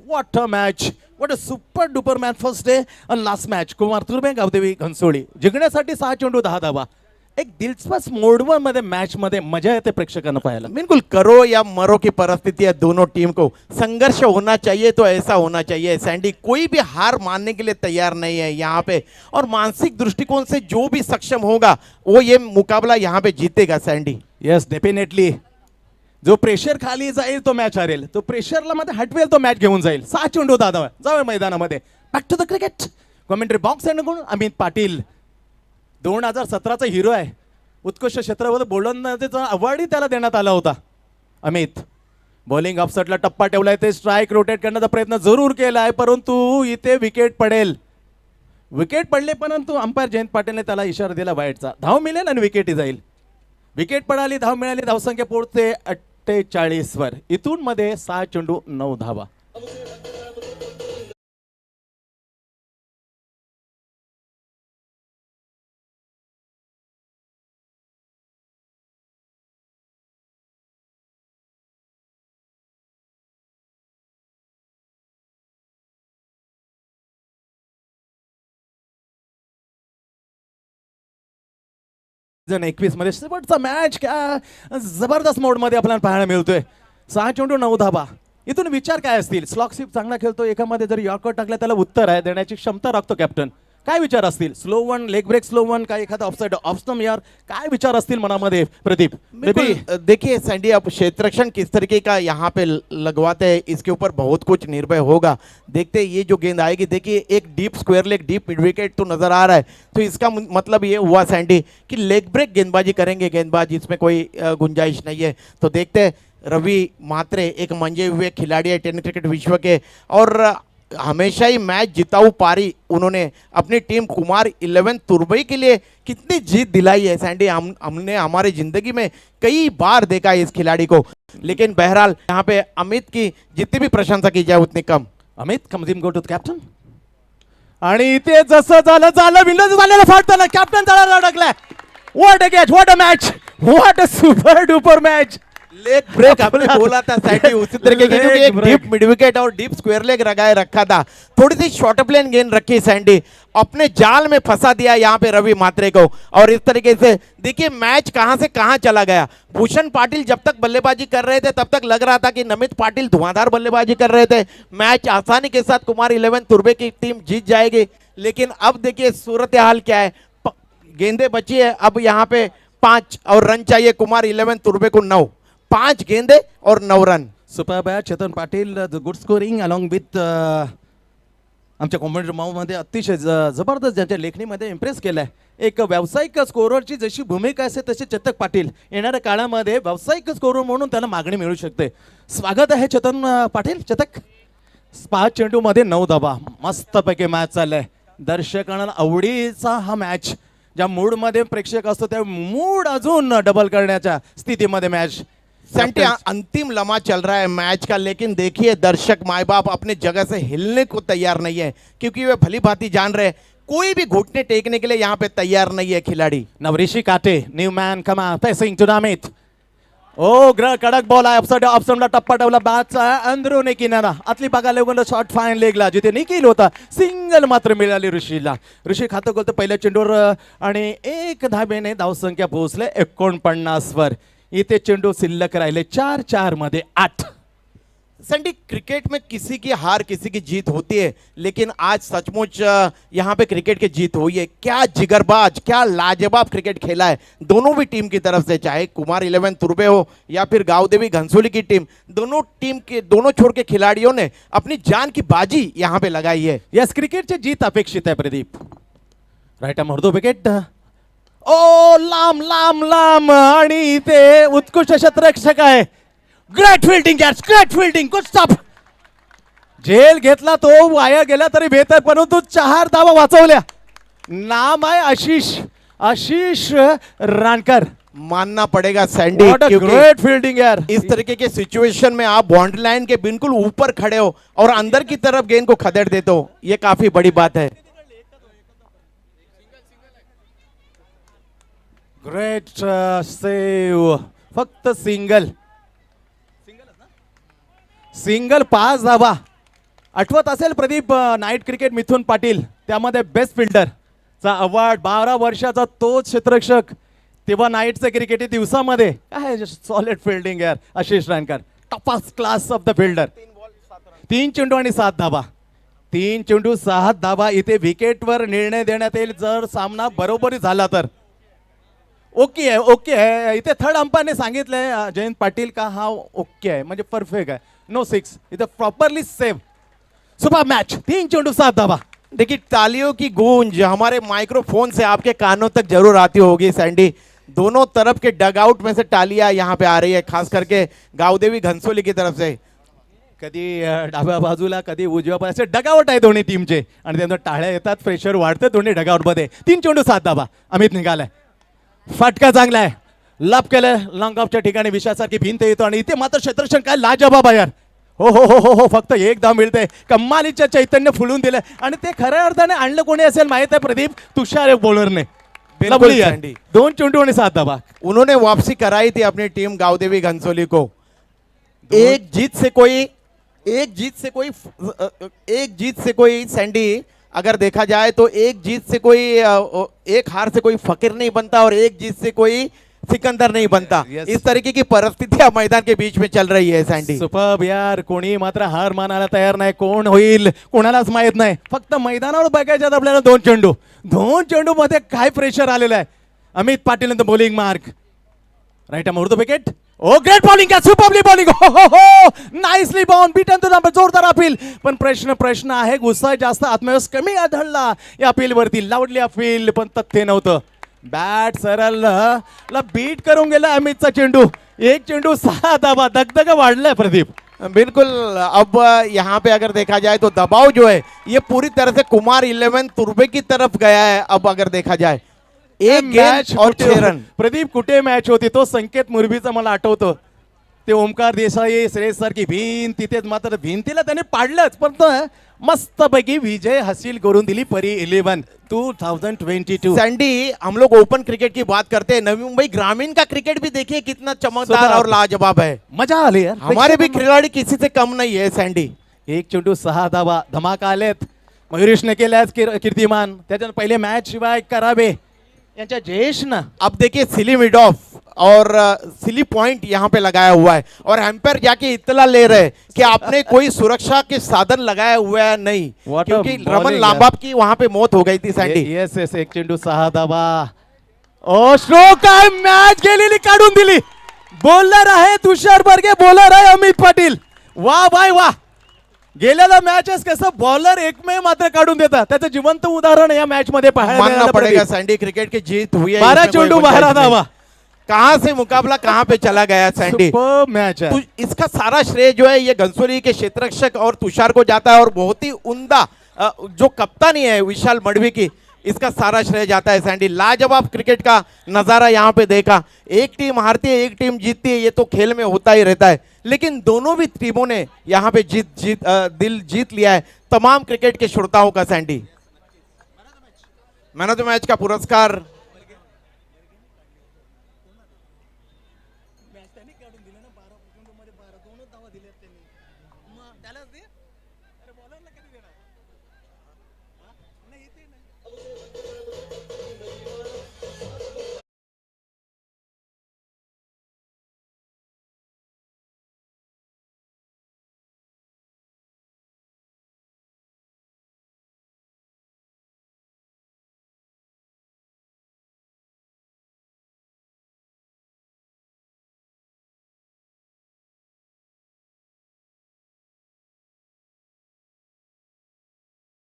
What a match, what a super duper match. First day आणि लास्ट मॅच. कुमार तुर्बे, गावदेवी घनसोळी जिंकण्यासाठी 6 चेंडू 10 धावा. एक दिलचस्प मोडवर मध्ये मॅच मध्ये मजा येते प्रेक्षकांना पाहायला. बिल्कुल करो या मरो की परिस्थिति है दोनों टीम को. संघर्ष होना चाहिए तो ऐसा होना चाहिए सैंडी. कोई भी हार मानने के लिए तैयार नहीं है यहाँ पे, और मानसिक दृष्टिकोण से जो भी सक्षम होगा वो ये मुकाबला यहाँ पे जीतेगा सैंडी. Yes definitely. जो प्रेशर खाली जाईल तो मॅच हरेल, तो प्रेशरला मध्ये हटवेल तो मॅच घेऊन जाईल. 6 चेंडू 10 धावा. जाऊया मैदानामध्ये. Back to the cricket. Commentary box कोण अमित पाटील. 2017चा हिरो आहे. उत्कृष्ट क्षेत्रामध्ये गोलंदाजीचा अवॉर्डही त्याला देण्यात आला होता. अमित बॉलिंग ऑफसेटला टप्पा ठेवलाय, ते स्ट्राईक रोटेट करण्याचा प्रयत्न जरूर केला आहे, परंतु इथे विकेट पडेल. विकेट पडले, परंतु अंपायर जयंत पाटीलने त्याला इशारा दिला वाईटचा. धाव मिळेल आणि विकेटही जाईल. विकेट पडाली, धाव मिळाली, धावसंख्या पोहोचते 48 वर. इथून मध्ये 6 चेंडू 9 धावा. जण 21 मध्ये शेवटचा मॅच काय जबरदस्त मोड मध्ये आपल्याला पाहायला मिळतोय. 6 चेंडू 9 धावा. इथून विचार काय असतील. स्लॉक स्वीप चांगला खेळतो, एकामध्ये जर यॉर्कर टाकला त्याला उत्तर आहे देण्याची क्षमता राखतो कॅप्टन. काय विचार असतील? Slow one, leg break slow one, काय एखादा ऑफसाइड ऑफ यार, काय विचार असतील मनामध्ये प्रदीप? बिल्कुल देखिए सैंडी, अब क्षेत्ररक्षण किस तरीके का यहाँ पे लगवाते हैं इसके ऊपर बहुत कुछ निर्भर होगा। देखते हैं ये जो गेंद आएगी, देखिए एक deep square leg, deep mid wicket तो नजर आ रहा है, तो इसका मतलब ये हुआ सैंडी कि लेग ब्रेक गेंदबाजी करेंगे गेंदबाज, इसमें कोई गुंजाइश नहीं है। तो देखते हैं, रवि म्हात्रे एक मंजे हुए खिलाड़ी है टेनिस क्रिकेट विश्व के, और हमेशा ही मैच जिताऊ पारी उन्होंने अपनी टीम कुमार 11 तुर्बई के लिए कितनी जीत दिलाई है सैंडी। हमने हमारी जिंदगी में कई बार देखा है इस खिलाड़ी को, लेकिन बहरहाल यहाँ पे अमित की जितनी भी प्रशंसा की जाए उतनी कम। अमित कमजिम गो टू कॅप्टन, आणि इथे जसं झालं विंडोज झालेलं फाटताना कॅप्टन तळाला अडकलाय. What a catch, what a match, what a super duper match. Leg break आपने बोला था सैंडी उसी तरीके की, क्योंकि एक डीप मिड विकेट और डीप स्क्वायर लेग लगाए रखा था, थोड़ी सी शॉर्ट प्लेन गेंद रखी सैंडी, अपने जाल में फंसा दिया यहाँ पे रवि म्हात्रे को। और इस तरीके से देखिए मैच कहां से कहां चला गया। भूषण पाटिल जब तक बल्लेबाजी कर रहे थे तब तक लग रहा था कि नमित पाटिल धुआंधार बल्लेबाजी कर रहे थे, मैच आसानी के साथ कुमार 11 तुर्बे की टीम जीत जाएगी। लेकिन अब देखिए सूरत हाल क्या है, गेंदे बची है अब यहाँ पे 5 और रन चाहिए कुमार 11 तुर्बे को 9, 5 गेंदे और 9 run. Super bat Chetan Patil, good scoring along with आमच्या कॉमेंट्री मध्ये अतिशय जबरदस्त ज्यांच्या लेखणीमध्ये इम्प्रेस केलंय. एक व्यावसायिक स्कोररची जशी भूमिका असते तशी चेतक पाटील येणाऱ्या काळामध्ये व्यावसायिक स्कोरर म्हणून त्याला मागणी मिळू शकते. स्वागत आहे चेतन पाटील. चेतक 5 चेंडूमध्ये 9 धावा, मस्तपैकी मॅच चाललाय. दर्शकांना आवडीचा हा मॅच, ज्या मूडमध्ये प्रेक्षक असतो त्या मूड अजून डबल करण्याच्या स्थितीमध्ये मॅच. सैंटी अंतिम लम्हा चल रहा है मैच का, लेकिन देखिए दर्शक माए बाप अपने जगह से हिलने को तैयार नहीं है, क्योंकि वे भली भांति जान रहे हैं कोई भी घुटने टेकने के लिए यहाँ पे तैयार नहीं है खिलाड़ी। नवऋषि काटे, न्यू मॅन कमा फेसिंग टू अमित. ओ कडक बॉल आहे, ऑप्शनला टप्पा ठेवला, बॅटचा अंदरून किनारा आतली बघा लेवल शॉट फाईन लेगला जिथे निखिल होता, सिंगल मात्र मिळाली ऋषीला. ऋषी खातं गोलतं पहिल्या चेंडूवर आणि 1 धावेने धावसंख्या पोहोचले 49 वर. इथे चेंडू शिल्लक राहिले 4-4 मध्ये 8. सैंडी क्रिकेट में किसी की हार किसी की जीत होती है, लेकिन आज सचमुच यहाँ पे क्रिकेट की जीत हुई है। क्या जिगरबाज, क्या लाजवाब क्रिकेट खेला है दोनों भी टीम की तरफ से, चाहे कुमार 11 तुर्बे हो या फिर गावदेवी घनसोली की टीम, दोनों छोर के खिलाड़ियों ने अपनी जान की बाजी यहाँ पे लगाई है। यस, क्रिकेटची जीत अपेक्षित आहे प्रदीप. राईट अर्धो विकेट, ओ लांब लांब लांब, आणि इथे उत्कृष्ट क्षेत्ररक्षक आहे. ग्रेट फिल्डिंग यार, ग्रेट फिल्डिंग, गुड स्टॉप. झेल घेतला तो, वाया गेला तरी बेहतर, परंतु 4 धावा वाचवल्या. नाम आहे आशीष रानकर. मानना पड़ेगा सैंडी, ग्रेट फील्डिंग यार. इस तरीके के सिचुएशन में आप बाउंड्री लाइन के बिल्कुल ऊपर खड़े हो और अंदर की तरफ गेंद को खदेड़ देते हो, ये काफी बड़ी बात है। ग्रेट सेव, फक्त सिंगल 5 धावा. आठवत असेल प्रदीप, नाईट क्रिकेट मिथुन पाटील, त्यामध्ये बेस्ट फिल्डरचा अवॉर्ड, 12 वर्षाचा तोच क्षेत्ररक्षक, तेव्हा नाईटचे क्रिकेट दिवसामध्ये काय सॉलिड फिल्डिंग यार. Ashish Rankar, top class of the fielder. 3 चेंडू आणि 7 धावा, 3 चेंडू 7 धावा. इथे विकेटवर निर्णय देण्यात येईल जर सामना बरोबरी झाला तर. ओके आहे. इथे थर्ड अंपायरने सांगितलंय जयंत पाटील का हा ओके आहे, म्हणजे परफेक्ट आहे, नो 6. इथे प्रॉपरली सेव. सुपर मैच, 3 चेंडू 7 धावा. देखिए तालियों की गूंज हमारे माइक्रोफोन से आपके कानों तक जरूर आती होगी सैंडी। दोनों तरफ के डगआउट में से तालियां यहाँ पे आ रही है, खास करके गावदेवी घनसोली की तरफ से. कधी डाव्या बाजूला कधी उजव्या बाजूला डगआउट आहे दोन्ही टीमचे, आणि त्यांना टाळ्या येतात, प्रेशर वाढते दोन्ही डगआउट मध्ये. 3 चेंडू 7 धावा. अमित निघालाय, फटका चांगला आहे, लप केलं, लॉंग ऑफच्या ठिकाणी विषयासारखी भिंत येतो, आणि इथे मात्र क्षेत्ररक्षण काय लाजवाब आहे यार. हो, फक्त 1 धाव मिळते. कमालीचं चैतन्य फुलून दिलं, आणि ते खऱ्या अर्थाने आणलं कोणी असेल माहित आहे प्रदीप, तुषार बॉलरने. 2 चेंडू आणि 7 धावा. उन्होंने वापसी कराई थी अपनी टीम गावदेवी घनसोली को. एक जीत से कोई सैंडी अगर देखा जाए तो एक जीत से कोई, एक हार से कोई फकीर नहीं बनता, और एक जीत से कोई सिकंदर नहीं बनता। Yes. इस तरीके की परिस्थितियां मैदान के बीच में चल रही है सैंडी। सुपर्ब यार, कोणी मात्र हार मानायला तयार नाही, कोण होईल कोणालाच माहित नाही, फक्त मैदानावर बघायच्यात आपल्याला दोन चेंडू मध्ये काय प्रेशर आलेलं आहे। Amit Patil the bowling mark, right arm over the wicket, oh great bowling, superbly bowling, हो nicely bound, beaten to number, जोरदार अपील। पण प्रश्न आहे, गुस्सा जास्त, आत्मविश्वास कमी आढळला या अपील वरती, लावडली अपील पण तथ्य नव्हतं। बॅट सरळ बीट करून गेला अमितचा चेंडू, एक चेंडू 6 धावा, दगदग वाढलाय प्रदीप। बिल्कुल, अब यहाँ पे अगर देखा जाए तो दबाव जो है ये पूरी तरह से कुमार 11 तुर्बे की तरफ गया है। अब अगर देखा जाए एक गेंद और 6 रन। प्रदीप कुठे मॅच होती, तो संकेत मुरबीचा मला आठवतो, ते ओमकार देसाई श्रेयस सारखी भिंत, तिथेच मात्र भिंतीला त्याने पाडलंच, पण मस्तपैकी विजय हासिल करून दिली परी 11 2022। सैंडी, हम लोग ओपन क्रिकेट की बात करते हैं, नवी मुंबई ग्रामीण का क्रिकेट भी देखिए कितना चमकदार सुपर। और लाजवाब है। मजा आली यार, हमारे भी खिलाड़ी किसी से कम नहीं है सैंडी। एक चेंडू 6 धावा, धमाका आलेत, मयुरेशने केल्यास कीर्तिमान, त्याच्यात पहिले मॅच शिवाय करावे यांच्या जयेशनं। अब देखिए सिली मिड ऑफ और सिली पॉइंट यहाँ पे लगाया हुआ है और एम्पायर जाके इत्तला ले रहे हैं कि आपने कोई सुरक्षा के साधन लगाया हुआ है नहीं, What a क्योंकि bowling रमन यार। लांबाब की वहां पे मौत हो गई थी सैंडी। येस येस, एक चेंडू 6 धावा, ओ श्लोक काय मॅच गेलेली काढून दिली। बॉलर आहे तुषार बर्गे, बॉलर आहे अमित पाटील, वाह भाई वाह। गेलेला मॅचेस कसं बॉलर एकमेव मात्र काढून देतात, त्याचं जिवंत उदाहरण या मॅच मध्ये पाहायला मानना मिळालं पड़ेगा प्रदीप। सैंडी, क्रिकेट की जीत हुई है, 12 इसमें कोई चेंडू गुंजाइश 12 नहीं। धावा, कहां से मुकाबला कहां पे चला गया सैंडी। सुपर मैच है। तो इसका सारा श्रेय जो है ये घनसोली के क्षेत्ररक्षक और तुषार को जाता है और बहुत ही उम्दा जो कप्तानी है विशाल मडवी की, इसका सारा श्रेय जाता है सैंडी। लाजवाब क्रिकेट का नजारा यहाँ पे देखा, एक टीम हारती है एक टीम जीतती है, ये तो खेल में होता ही रहता है, लेकिन दोनों भी टीमों ने यहाँ पे दिल जीत लिया है तमाम क्रिकेट के श्रोताओं का Sandy. Man of the match का पुरस्कार